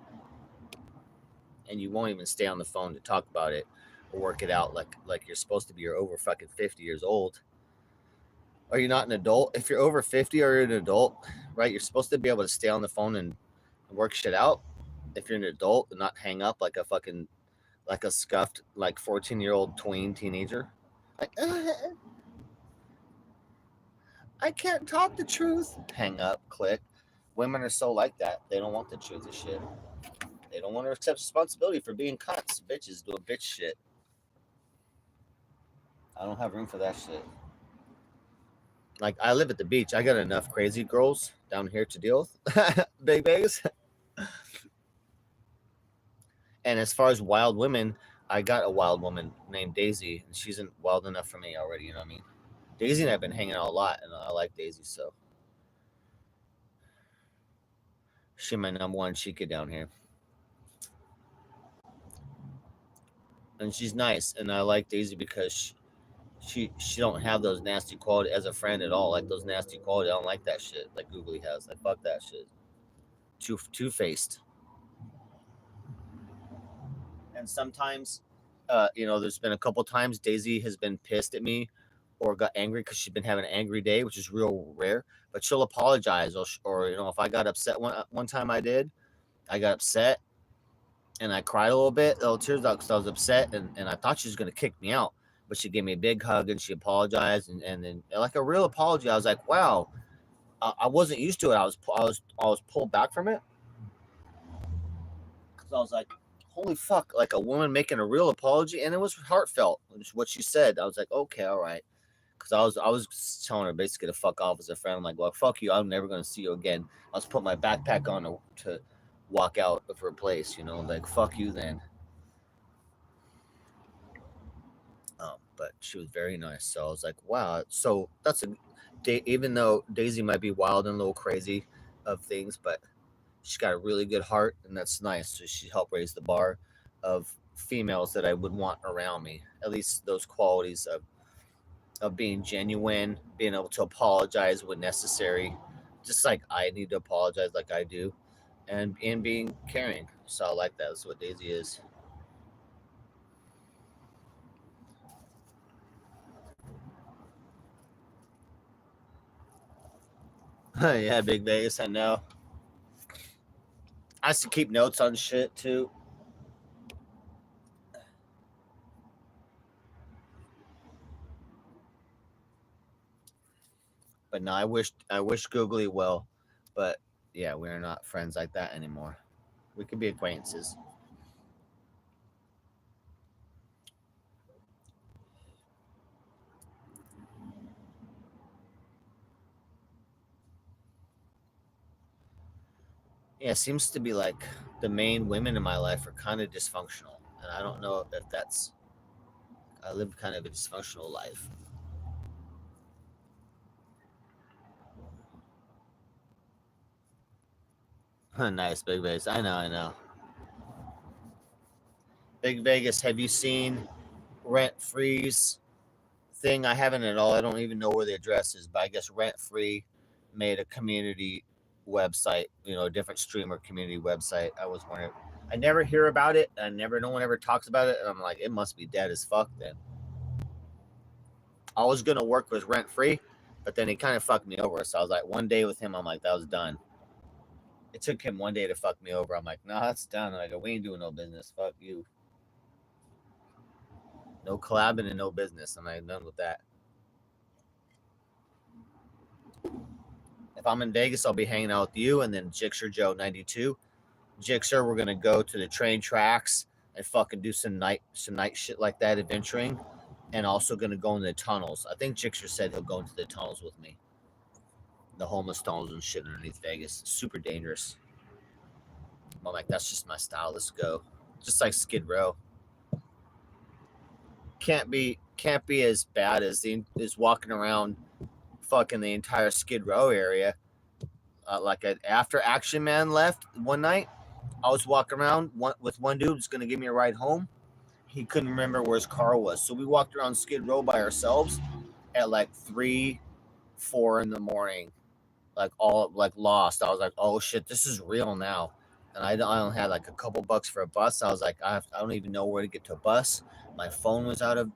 And you won't even stay on the phone to talk about it or work it out like you're supposed to be. You're over fucking 50 years old. Are you not an adult? If you're over 50 or you're an adult, right? You're supposed to be able to stay on the phone and work shit out. If you're an adult and not hang up like a scuffed like 14-year-old tween teenager. Like I can't talk the truth. Hang up, click. Women are so like that. They don't want the truth of shit. They don't want to accept responsibility for being cunts. Bitches doing bitch shit. I don't have room for that shit. Like I live at the beach. I got enough crazy girls down here to deal with. Big bags. And as far as wild women, I got a wild woman named Daisy, and she's wild enough for me already. You know what I mean? Daisy and I've been hanging out a lot, and I like Daisy, so she's my number one chica down here, and she's nice, and I like Daisy because she don't have those nasty quality as a friend at all. Like those nasty quality, I don't like that shit. Like Googly has, like fuck that shit. Two faced. And sometimes, there's been a couple times Daisy has been pissed at me or got angry because she's been having an angry day, which is real rare. But she'll apologize, or if I got upset one time, I got upset and I cried a little tears out because I was upset and I thought she was gonna kick me out, but she gave me a big hug and she apologized and then like a real apology. I was like, wow, I wasn't used to it. I was pulled back from it because I was like, holy fuck, like a woman making a real apology, and it was heartfelt. What she said, I was like, okay, all right. Because I was telling her basically to fuck off as a friend. I'm like, well, fuck you. I'm never gonna see you again. I was putting my backpack on to walk out of her place. Like fuck you then. But she was very nice. So I was like, wow. So that's even though Daisy might be wild and a little crazy of things, but she's got a really good heart, and that's nice. So she helped raise the bar of females that I would want around me. At least those qualities of being genuine, being able to apologize when necessary, just like I need to apologize like I do, and being caring. So I like that. That's what Daisy is. Yeah, Big Vegas, I know. I used to keep notes on shit too. But no, I wish Googly well, but yeah, we're not friends like that anymore. We could be acquaintances. Yeah, it seems to be like the main women in my life are kind of dysfunctional, and I don't know if that's. I live kind of a dysfunctional life. Nice, Big Vegas. I know, I know. Big Vegas, have you seen Rent Free's thing? I haven't at all. I don't even know where the address is, but I guess Rent Free made a community website, a different streamer community website. I was wondering. I never hear about it. No one ever talks about it. And I'm like, it must be dead as fuck then. I was going to work with Rent Free, but then he kind of fucked me over. So I was like, one day with him, I'm like, that was done. It took him one day to fuck me over. I'm like, nah, that's done. I go, we ain't doing no business. Fuck you. No collabing and no business. I'm like, done with that. If I'm in Vegas, I'll be hanging out with you and then Jixer Joe 92. Jixer, we're gonna go to the train tracks and fucking do some night shit like that, adventuring, and also gonna go in the tunnels. I think Jixer said he'll go into the tunnels with me. The homeless tunnels and shit underneath Vegas. Super dangerous. I'm like, that's just my style. Let's go. Just like Skid Row. Can't be as bad as walking around fucking the entire Skid Row area. After Action Man left one night, I was walking around with one dude who's gonna give me a ride home. He couldn't remember where his car was, so we walked around Skid Row by ourselves at like 3, 4 in the morning, like all like lost. I was like, oh shit, this is real now. And I only had like a couple bucks for a bus. I was like, I don't even know where to get to a bus. My phone was out of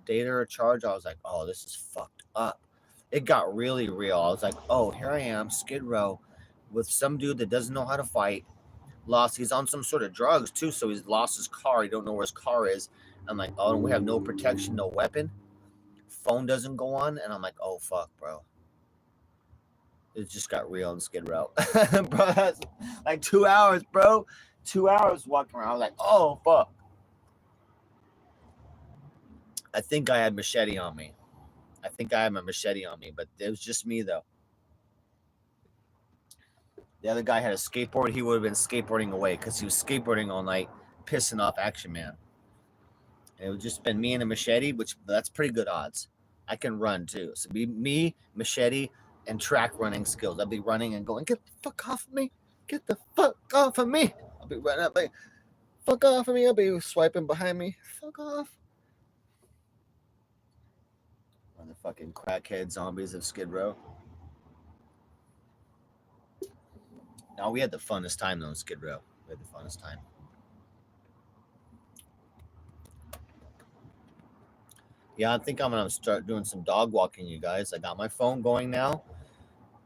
data or charge. I was like, oh, this is fucked up. It got really real. I was like, oh, here I am, Skid Row, with some dude that doesn't know how to fight. He's on some sort of drugs too, so he's lost his car. He don't know where his car is. I'm like, oh, we have no protection, no weapon. Phone doesn't go on, and I'm like, oh fuck, bro. It just got real in Skid Row. Bro, that's like 2 hours, bro. 2 hours walking around. I was like, oh fuck. I think I had machete on me. I think I had my machete on me, but it was just me though. The other guy had a skateboard. He would have been skateboarding away because he was skateboarding all night, pissing off Action Man. And it would just been me and a machete, which that's pretty good odds. I can run too. So be me, machete, and track running skills. I'd be running and going, get the fuck off of me. Get the fuck off of me. I'll be running up like, fuck off of me. I'll be swiping behind me. Fuck off. Motherfucking crackhead zombies of Skid Row. No, we had the funnest time though in Skid Row. We had the funnest time. Yeah, I think I'm gonna start doing some dog walking, you guys. I got my phone going now.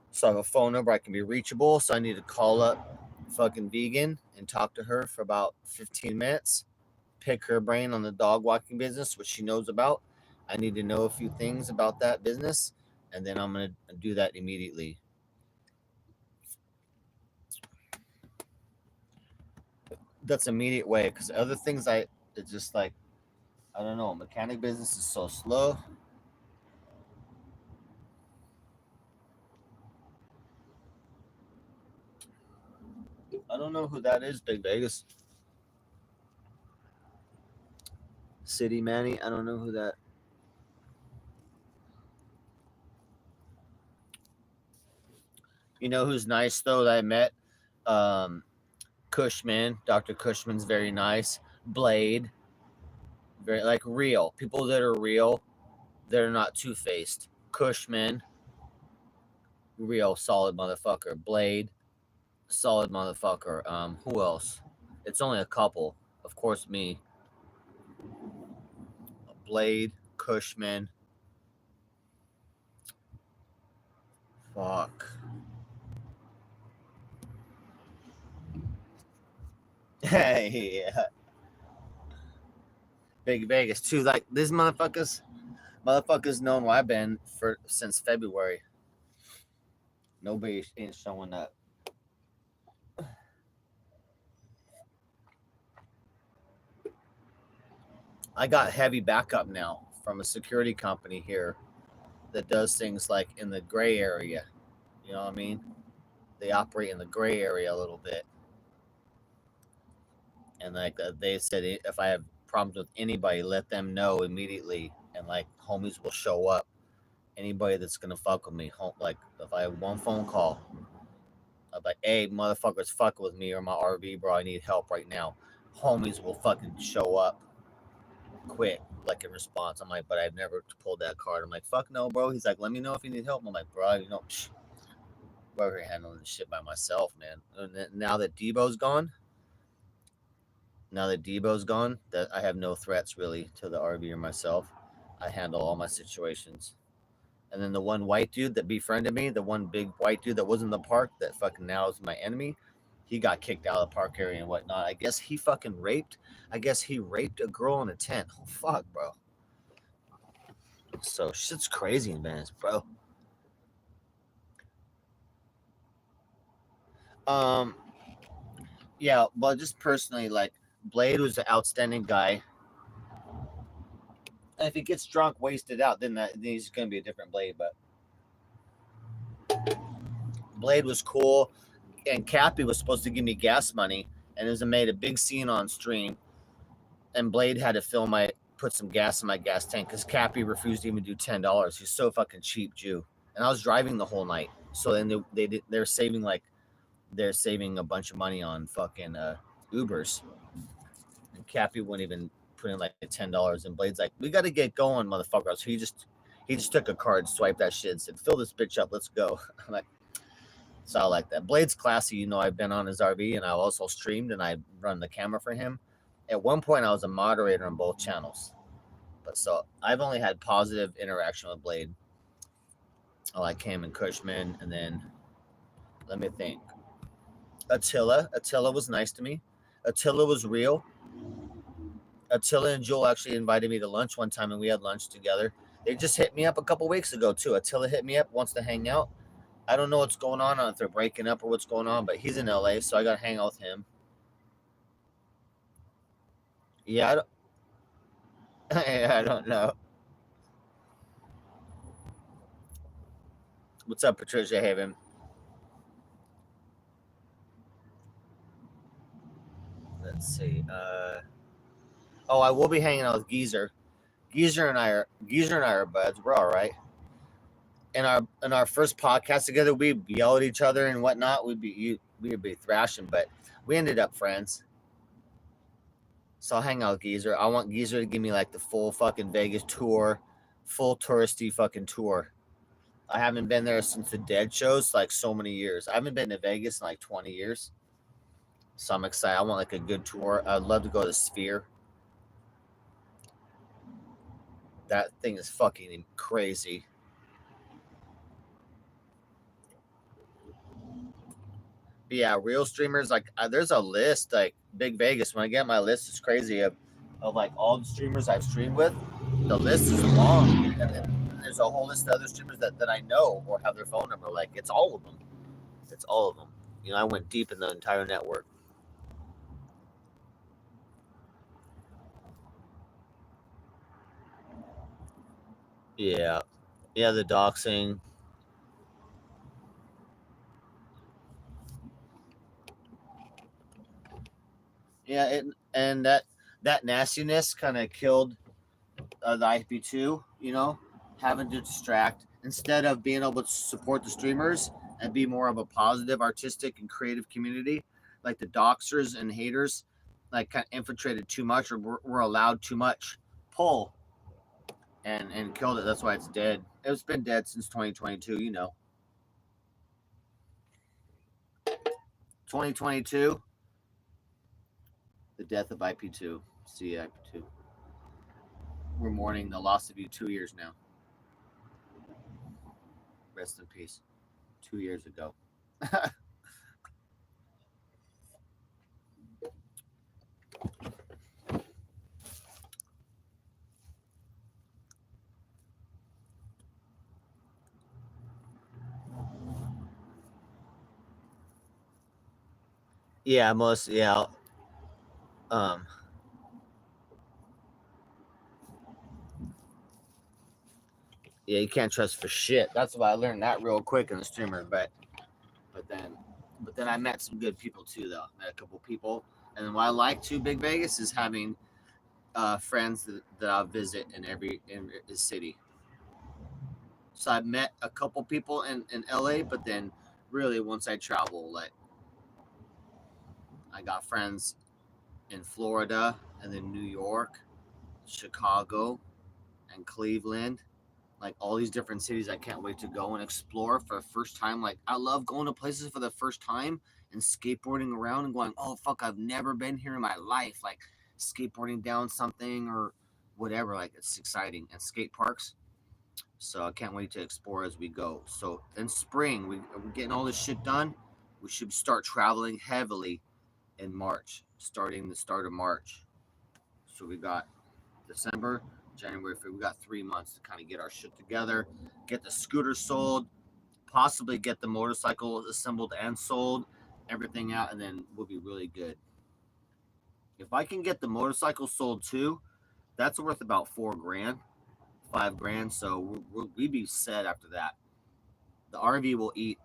So I have a phone number I can be reachable. So I need to call up fucking vegan and talk to her for about 15 minutes. Pick her brain on the dog walking business, which she knows about. I need to know a few things about that business, and then I'm gonna do that immediately. That's immediate way, because other things it's just like, I don't know, mechanic business is so slow. I don't know who that is, Big Vegas. City Manny, I don't know who that. You know who's nice though that I met? Cushman. Dr. Cushman's very nice. Blade. Very like real. People that are real, they're not two-faced. Cushman, real solid motherfucker. Blade, solid motherfucker. Who else? It's only a couple. Of course, me. Blade, Cushman. Fuck. Hey, yeah. Big Vegas too. Like these motherfuckers known where I've been for since February. Nobody ain't showing that. I got heavy backup now from a security company here that does things like in the gray area. You know what I mean? They operate in the gray area a little bit. And like they said, if I have problems with anybody, let them know immediately. And like homies will show up. Anybody that's gonna fuck with me, like if I have one phone call, I'm like, hey, motherfuckers, fuck with me or my RV, bro. I need help right now. Homies will fucking show up quick, like in response. I'm like, but I've never pulled that card. I'm like, fuck no, bro. He's like, let me know if you need help. I'm like, bro, we're handling this shit by myself, man. And now that Debo's gone, that I have no threats really to the RV or myself. I handle all my situations. And then the one white dude that befriended me, the one big white dude that was in the park that fucking now is my enemy, he got kicked out of the park area and whatnot. I guess he fucking raped. I guess he raped a girl in a tent. Oh fuck, bro. So shit's crazy, man, bro. Um, yeah, well, just personally, like Blade was an outstanding guy. And if he gets drunk, wasted out, then he's gonna be a different Blade. But Blade was cool, and Cappy was supposed to give me gas money, and it made a big scene on stream. And Blade had to put some gas in my gas tank because Cappy refused to even do $10. He's so fucking cheap, Jew. And I was driving the whole night, so then they're saving a bunch of money on fucking Ubers. And Cappy wouldn't even put in like $10. And Blade's like, "We got to get going, motherfucker." So he just took a card, swiped that shit, and said, "Fill this bitch up, let's go." I'm like, so I like that. Blade's classy. I've been on his RV and I also streamed and I run the camera for him. At one point, I was a moderator on both channels. But so I've only had positive interaction with Blade. I like him and Cushman. And then let me think. Attila was nice to me. Attila was real. Attila and Joel actually invited me to lunch one time and we had lunch together. They just hit me up a couple weeks ago too. Attila hit me up, wants to hang out. I don't know what's going on, if they're breaking up or what's going on, but he's in LA, so I got to hang out with him. Yeah, I don't know. What's up, Patricia Haven? Let's see. Oh, I will be hanging out with Geezer. Geezer and I are buds. We're all right. In our first podcast together, we yell at each other and whatnot. We'd be thrashing, but we ended up friends. So I'll hang out with Geezer. I want Geezer to give me like the full fucking Vegas tour, full touristy fucking tour. I haven't been there since the Dead shows, like so many years. I haven't been to Vegas in like 20 years. So I'm excited. I want like a good tour. I'd love to go to Sphere. That thing is fucking crazy. But yeah, real streamers, like there's a list, like Big Vegas. When I get my list, it's crazy of like all the streamers I've streamed with. The list is long. And then there's a whole list of other streamers that I know or have their phone number. Like it's all of them. It's all of them. I went deep in the entire network. Yeah. Yeah, the doxing. Yeah, and that nastiness kind of killed the IP2, having to distract instead of being able to support the streamers and be more of a positive, artistic, and creative community. Like the doxers and haters, like kind of infiltrated too much or were allowed too much pull and killed it. That's why it's dead. It's been dead since 2022. 2022, the death of IP2. See IP2. We're mourning the loss of you 2 years now. Rest in peace. 2 years ago. Yeah, most yeah. Um, yeah, you can't trust for shit. That's why I learned that real quick in the streamer. But then but then I met some good people too though. Met a couple people. And then what I like too, Big Vegas, is having friends that I'll visit in the city. So I've met a couple people in LA, but then really once I travel, like I got friends in Florida and then New York, Chicago, and Cleveland, like all these different cities I can't wait to go and explore for the first time. Like I love going to places for the first time and skateboarding around and going, oh fuck, I've never been here in my life. Like skateboarding down something or whatever. Like it's exciting. And skate parks. So I can't wait to explore as we go. So in spring, we're getting all this shit done. We should start traveling heavily in March, starting the start of March. So we got December, January, February. We got 3 months to kind of get our shit together, get the scooter sold, possibly get the motorcycle assembled and sold, everything out, and then we'll be really good. If I can get the motorcycle sold too, that's worth about 4 grand, 5 grand. So we'd be set after that. The RV will eat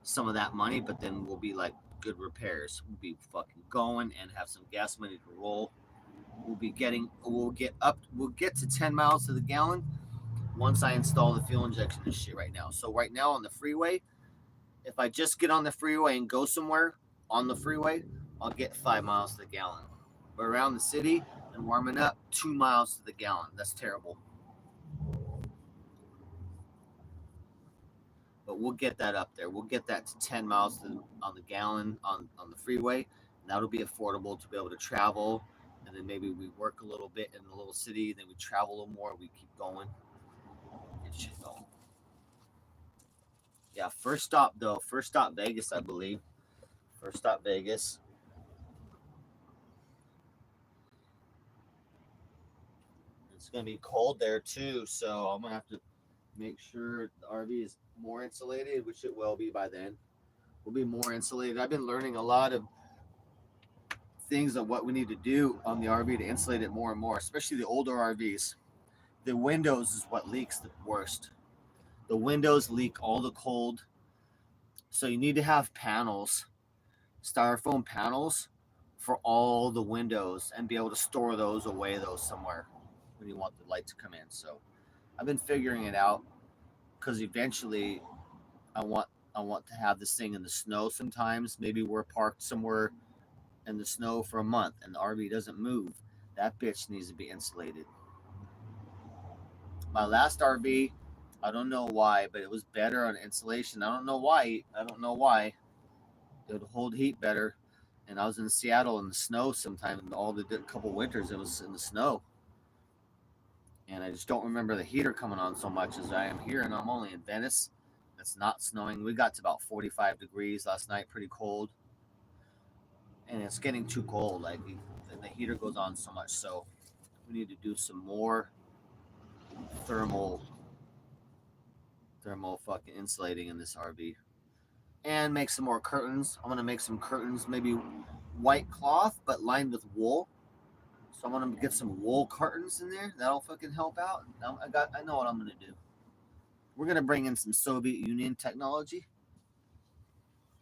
some of that money, but then we'll be like good repairs. We'll be fucking going and have some gas money to roll. We'll get to 10 miles to the gallon once I install the fuel injection and shit right now. So right now on the freeway, if I just get on the freeway and go somewhere on the freeway, I'll get 5 miles to the gallon. But around the city and warming up, 2 miles to the gallon. That's terrible. But we'll get that up there. We'll get that to 10 miles on the gallon on the freeway. And that'll be affordable to be able to travel. And then maybe we work a little bit in the little city. Then we travel a little more. We keep going. Get shit going. Yeah, first stop though. First stop Vegas, I believe. First stop Vegas. It's gonna be cold there too, so I'm gonna have to make sure the RV is more insulated, which it will be by then. We'll be more insulated. I've been learning a lot of things of what we need to do on the RV to insulate it more and more, especially the older RVs. The windows is what leaks the worst. The windows leak all the cold. So you need to have panels, styrofoam panels for all the windows and be able to store those away those somewhere when you want the light to come in. So I've been figuring it out because eventually I want to have this thing in the snow sometimes. Maybe we're parked somewhere in the snow for a month and the RV doesn't move. That bitch needs to be insulated. My last RV, I don't know why, but it was better on insulation. I don't know why. It would hold heat better. And I was in Seattle in the snow sometime. All the couple winters, it was in the snow. And I just don't remember the heater coming on so much as I am here. And I'm only in Venice. It's not snowing. We got to about 45 degrees last night, pretty cold. And it's getting too cold. Like the heater goes on so much. So we need to do some more thermal fucking insulating in this RV. And make some more curtains. I'm gonna make some curtains, maybe white cloth, but lined with wool. So I'm gonna get some wool curtains in there. That'll fucking help out. I know what I'm gonna do. We're gonna bring in some Soviet Union technology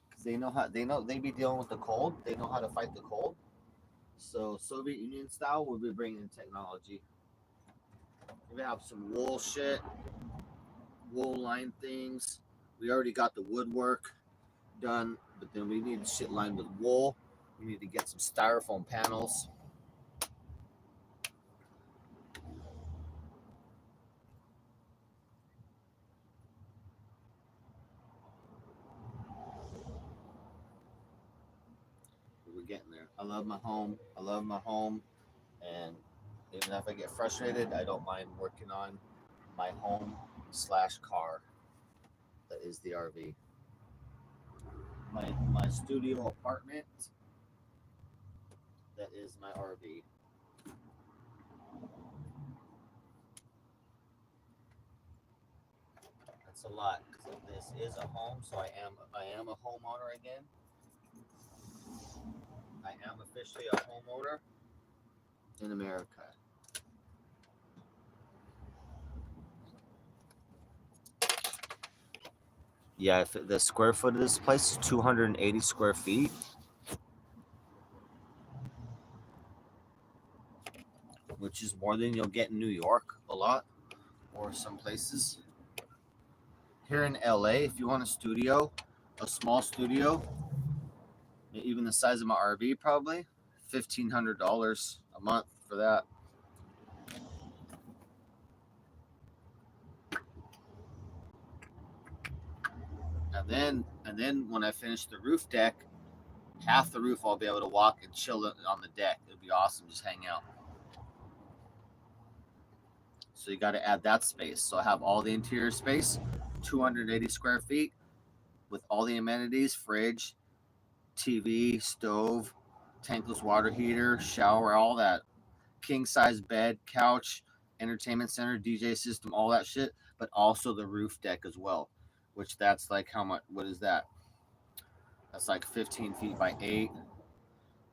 because they be dealing with the cold. They know how to fight the cold. So Soviet Union style, we'll be bringing in technology. We have some wool shit, wool line things. We already got the woodwork done, but then we need shit lined with wool. We need to get some styrofoam panels. We're getting there. I love my home. And even if I get frustrated, I don't mind working on my home/car. That is the RV. My studio apartment. That is my RV. That's a lot because this is a home, so I am a homeowner again. I am officially a homeowner in America. Yeah, if the square foot of this place is 280 square feet. Which is more than you'll get in New York a lot or some places. Here in LA, if you want a studio, a small studio, even the size of my RV, probably $1,500 a month for that. And then when I finish the roof deck, half the roof I'll be able to walk and chill on the deck. It'll be awesome, just hang out. So you got to add that space. So I have all the interior space, 280 square feet with all the amenities, fridge, TV, stove, tankless water heater, shower, all that. King size bed, couch, entertainment center, DJ system, all that shit, but also the roof deck as well, which that's like how much, what is that? That's like 15 feet by 8.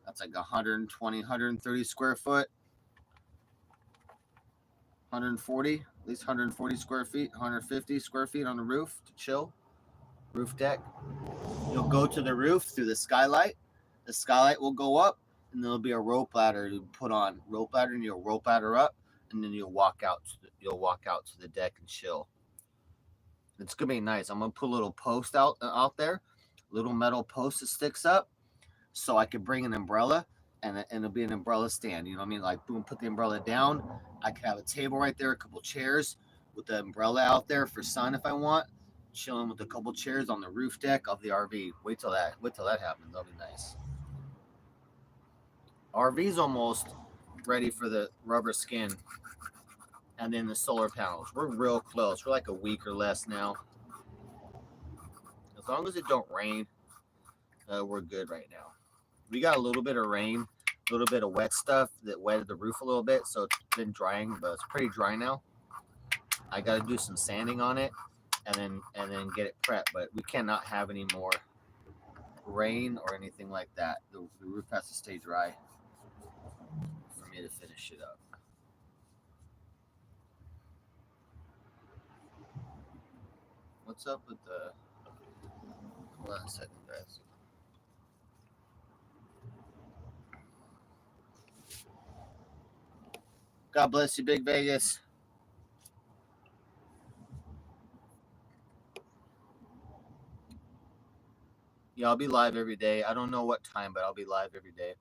That's like 120, 130 square foot, 140, at least 140 square feet, 150 square feet on the roof to chill. Roof deck. You'll go to the roof through the skylight. The skylight will go up, and there'll be a rope ladder to put on. Rope ladder, and you'll rope ladder up, and then you'll walk out. You'll walk out to the deck and chill. It's gonna be nice. I'm gonna put a little post out there, little metal post that sticks up, so I could bring an umbrella, and it'll be an umbrella stand. You know what I mean? Like boom, put the umbrella down. I could have a table right there, a couple chairs with the umbrella out there for sun if I want. Chilling with a couple chairs on the roof deck of the RV. Wait till that happens. That'll be nice. RV's almost ready for the rubber skin and then the solar panels. We're real close. We're like a week or less now. As long as it don't rain, we're good right now. We got a little bit of rain, a little bit of wet stuff that wetted the roof a little bit, so it's been drying, but it's pretty dry now. I got to do some sanding on it and then get it prepped, but we cannot have any more rain or anything like that. The roof has to stay dry for me to finish it up. What's up with the... Hold on a second, guys. God bless you, Big Vegas. Yeah, I'll be live every day. I don't know what time, but I'll be live every day.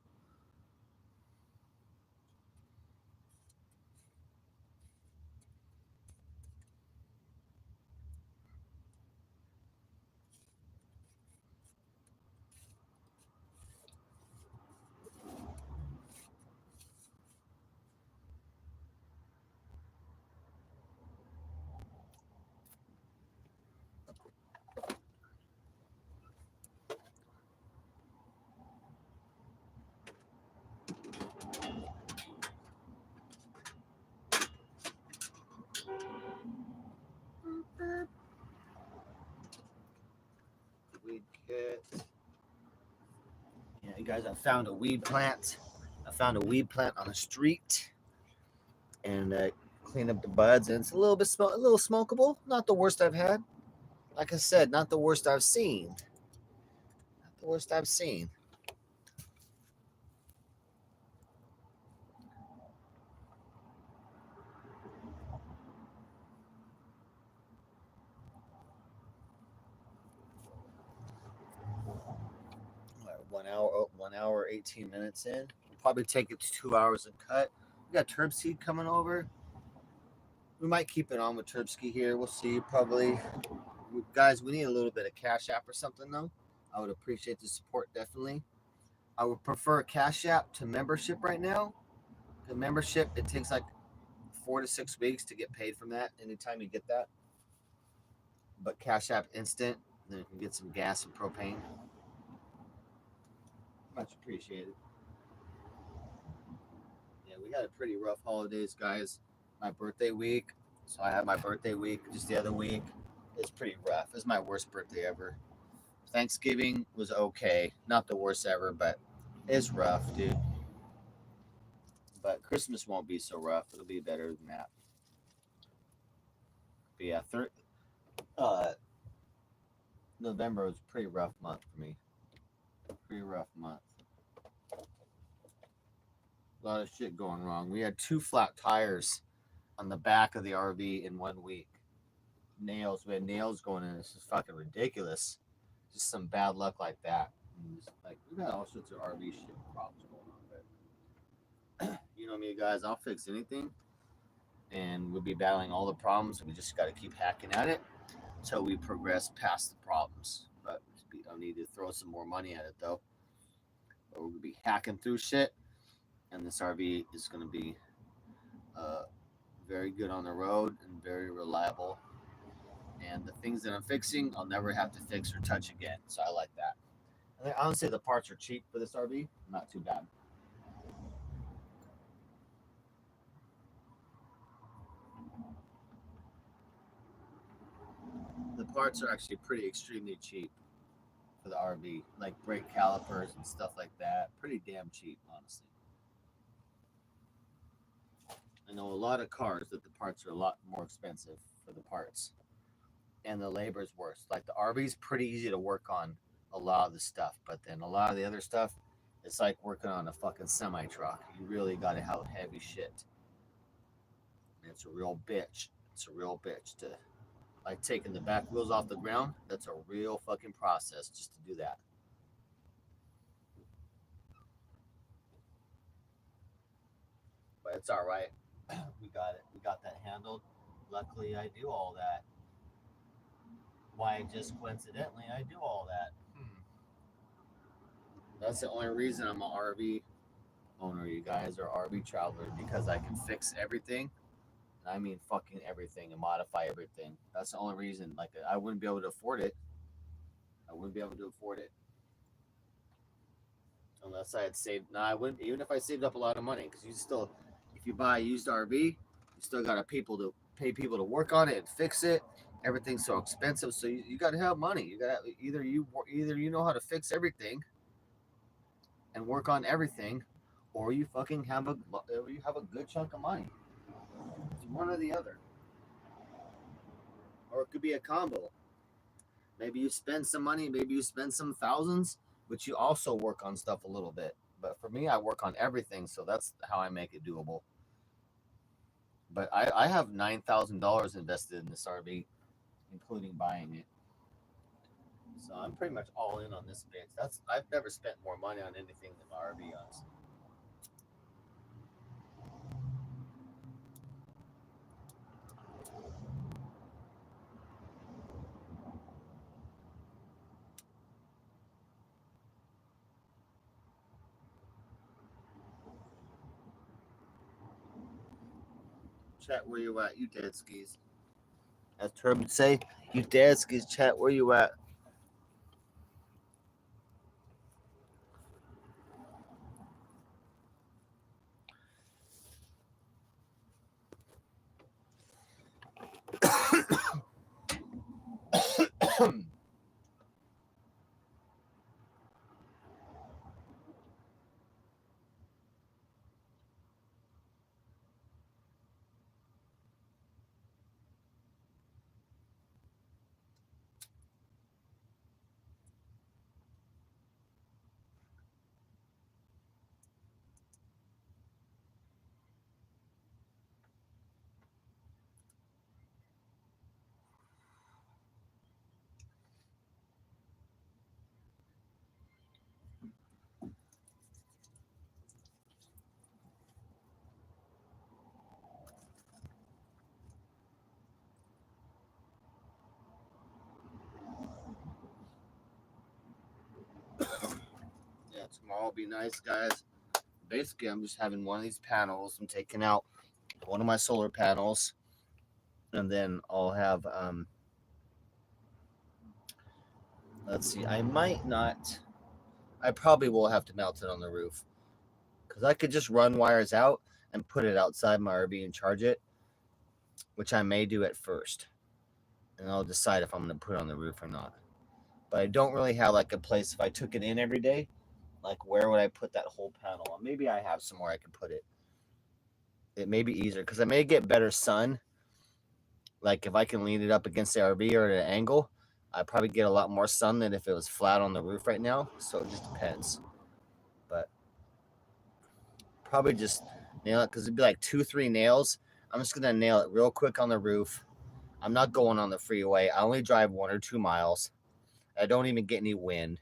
Weed kit. Yeah, you guys, I found a weed plant. I found a weed plant on the street, and cleaned up the buds, and it's a little smokable. Not the worst I've had. Like I said, not the worst I've seen. Not the worst I've seen. What, 1 hour, 18 minutes in. We'll probably take it to 2 hours and cut. We got Turb Seed coming over. We might keep it on with Turbsky here. We'll see. Probably, guys. We need a little bit of Cash App or something though. I would appreciate the support definitely. I would prefer Cash App to membership right now. The membership, it takes like 4 to 6 weeks to get paid from that. Anytime you get that, but Cash App instant, then you can get some gas and propane. Much appreciated. Yeah, we had a pretty rough holidays, guys. My birthday week. So I had my birthday week just the other week. It's pretty rough. It's my worst birthday ever. Thanksgiving was okay. Not the worst ever, but it's rough, dude. But Christmas won't be so rough. It'll be better than that. But yeah, November was a pretty rough month for me. Pretty rough month. A lot of shit going wrong. We had 2 flat tires on the back of the RV in 1 week. Nails. We had nails going in. This is fucking ridiculous. Just some bad luck like that. Like we got all sorts of RV shit problems going on, but you know me, guys. I'll fix anything, and we'll be battling all the problems. We just got to keep hacking at it until we progress past the problems. But I need to throw some more money at it though. But we'll be hacking through shit, and this RV is going to be very good on the road and very reliable. And the things that I'm fixing, I'll never have to fix or touch again. So I like that. And honestly, the parts are cheap for this RV. Not too bad. The parts are actually pretty extremely cheap for the RV, like brake calipers and stuff like that. Pretty damn cheap, honestly. I know a lot of cars that the parts are a lot more expensive for the parts, and the labor is worse. Like the RV is pretty easy to work on a lot of the stuff, but then a lot of the other stuff, it's like working on a fucking semi truck. You really got to have heavy shit. And it's a real bitch. It's a real bitch to like taking the back wheels off the ground. That's a real fucking process just to do that. But it's all right. We got it. We got that handled. Luckily, I do all that. Why, just coincidentally, I do all that. That's the only reason I'm an RV owner, you guys, or RV traveler, because I can fix everything. And I mean fucking everything and modify everything. That's the only reason. Like, I wouldn't be able to afford it. I wouldn't be able to afford it unless I had saved. No, I wouldn't. Even if I saved up a lot of money, because you still, if you buy a used RV, you still got to pay people to work on it and fix it. Everything's so expensive, so you got to have money. You got either you know how to fix everything and work on everything, or you fucking have a good chunk of money. It's one or the other, or it could be a combo. Maybe you spend some money, maybe you spend some thousands, but you also work on stuff a little bit. But for me, I work on everything, so that's how I make it doable. But I have $9,000 invested in this RV, including buying it. So I'm pretty much all in on this bitch. I've never spent more money on anything than my RV, honestly. Chat, where you at? You dead skis. As Turb would say, you dead skis. Chat, where you at? Yeah, tomorrow will be nice, guys. Basically, I'm just having one of these panels. I'm taking out one of my solar panels, and then I'll have let's see, I might not. I probably will have to mount it on the roof because I could just run wires out and put it outside my RV and charge it, which I may do at first, and I'll decide if I'm going to put it on the roof or not. But I don't really have like a place if I took it in every day. Like, where would I put that whole panel? Maybe I have somewhere I could put it. It may be easier because I may get better sun. Like, if I can lean it up against the RV or at an angle, I probably get a lot more sun than if it was flat on the roof right now. So it just depends. But probably just nail it because it'd be like 2, 3 nails. I'm just gonna nail it real quick on the roof. I'm not going on the freeway. I only drive 1 or 2 miles. I don't even get any wind,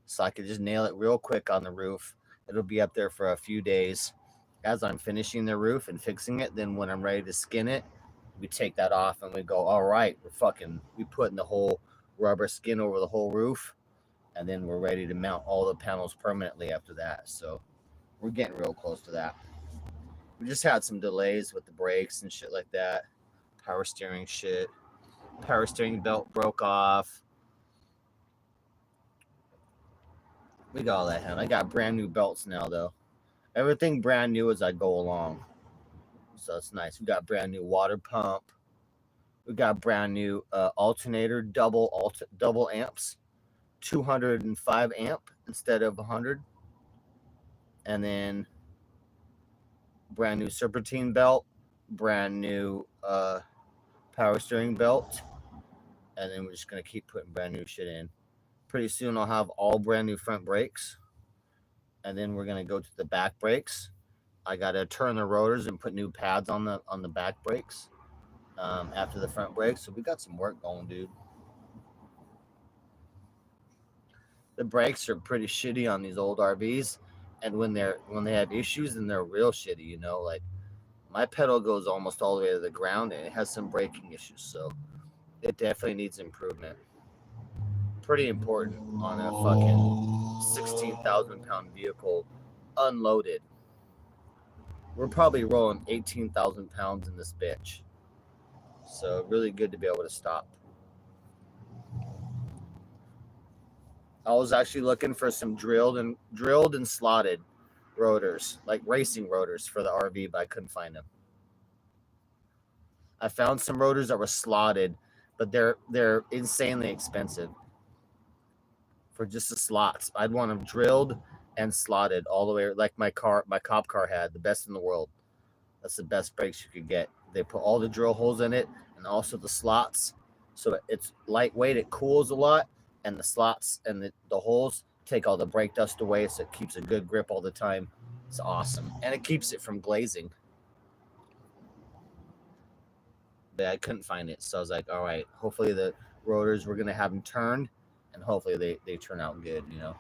so I could just nail it real quick on the roof. It'll be up there for a few days. As I'm finishing the roof and fixing it, then when I'm ready to skin it, we take that off and we go, all right, we putting the whole rubber skin over the whole roof, and then we're ready to mount all the panels permanently after that. So we're getting real close to that. We just had some delays with the brakes and shit like that. Power steering shit. Power steering belt broke off. We got all that handled. I got brand new belts now, though. Everything brand new as I go along. So it's nice. We got brand new water pump. We got brand new alternator, double amps, 205 amp instead of 100. And then brand new serpentine belt, brand new power steering belt. And then we're just going to keep putting brand new shit in. Pretty soon I'll have all brand new front brakes. And then we're going to go to the back brakes. I got to turn the rotors and put new pads on the back brakes after the front brakes. So we got some work going, dude. The brakes are pretty shitty on these old RVs, and when they have issues, then they're real shitty. You know, like my pedal goes almost all the way to the ground, and it has some braking issues. So it definitely needs improvement. Pretty important on a fucking 16,000-pound vehicle, unloaded. We're probably rolling 18,000 pounds in this bitch. So really good to be able to stop. I was actually looking for some drilled and slotted rotors, like racing rotors for the RV, but I couldn't find them. I found some rotors that were slotted, but they're insanely expensive for just the slots. I'd want them drilled and slotted all the way, like my cop car had, the best in the world. That's the best brakes you could get. They put all the drill holes in it and also the slots, so it's lightweight. It cools a lot, and the slots and the holes take all the brake dust away, so it keeps a good grip all the time. It's awesome, and it keeps it from glazing. But I couldn't find it, so I was like, all right, hopefully the rotors, we're gonna have them turned, and hopefully they turn out good. You know,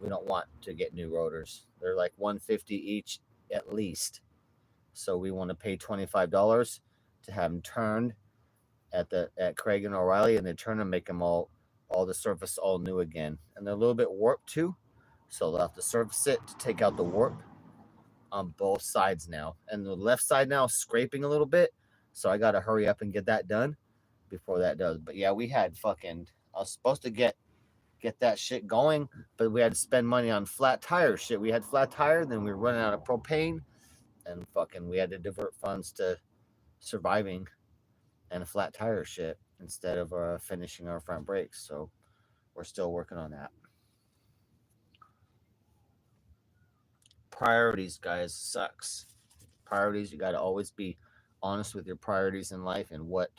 we don't want to get new rotors. They're like $150 each at least, so we want to pay $25 to have them turned at Craig and O'Reilly, and they turn them, make them all the surface all new again. And they're a little bit warped too, so they'll have to surface it to take out the warp on both sides now. And the left side now is scraping a little bit, so I got to hurry up and get that done before that does. But yeah, we had fucking, I was supposed to get that shit going, but we had to spend money on flat tire shit. We had flat tire, then we were running out of propane, and fucking we had to divert funds to surviving and a flat tire shit instead of finishing our front brakes. So we're still working on that. Priorities, guys, sucks. Priorities, you got to always be honest with your priorities in life and what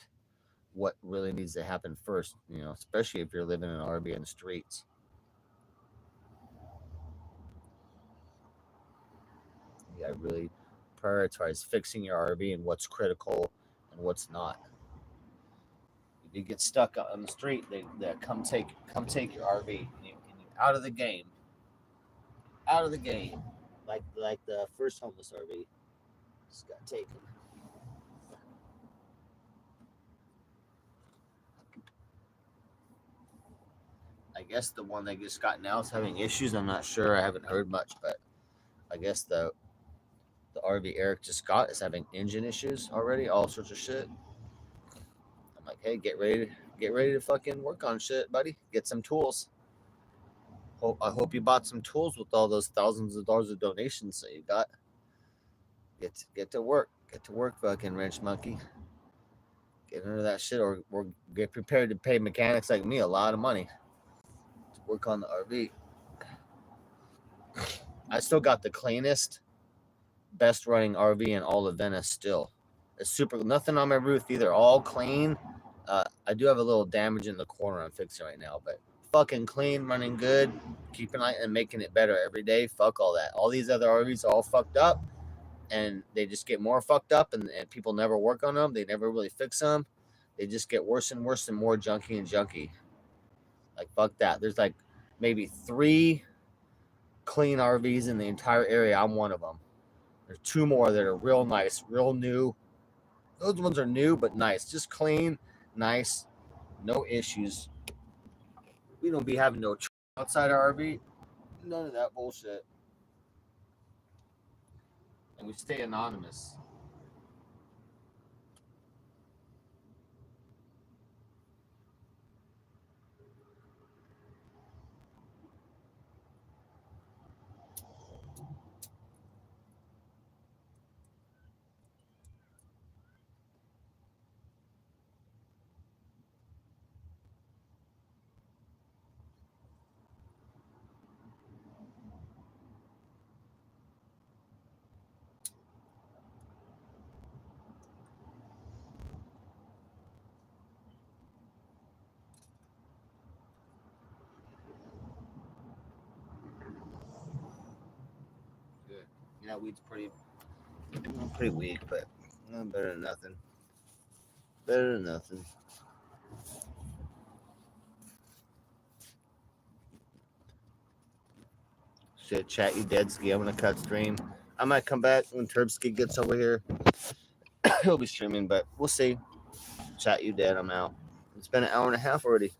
really needs to happen first, you know, especially if you're living in an RV in the streets. You got to really prioritize fixing your RV and what's critical and what's not. If you get stuck on the street, they come take your RV, and you're out of the game. Out of the game. Like the first homeless RV just got taken. I guess the one that just got now is having issues. I'm not sure. I haven't heard much, but I guess the RV Eric just got is having engine issues already, all sorts of shit. I'm like, hey, get ready to fucking work on shit, buddy. Get some tools. I hope you bought some tools with all those thousands of dollars of donations that you got. Get to work. Get to work, fucking wrench monkey. Get into that shit, or get prepared to pay mechanics like me a lot of money to work on the RV. I still got the cleanest, best running RV in all of Venice still. It's super, nothing on my roof either, all clean. I do have a little damage in the corner I'm fixing right now, but fucking clean, running good, keeping it and making it better every day. Fuck all that. All these other RVs are all fucked up, and they just get more fucked up, and people never work on them. They never really fix them. They just get worse and worse and more junky and junky. Like, fuck that. There's like maybe 3 clean RVs in the entire area. I'm one of them. There's 2 more that are real nice, real new. Those ones are new, but nice. Just clean, nice, no issues. We don't be having no outside our RV. None of that bullshit. and we stay anonymous. Good. Yeah, weed's pretty weak, but better than nothing. Better than nothing. Shit, chat, you dead ski. I'm gonna cut stream. I might come back when Turbski gets over here. He'll be streaming, but we'll see. Chat, you dead. I'm out. It's been an hour and a half already.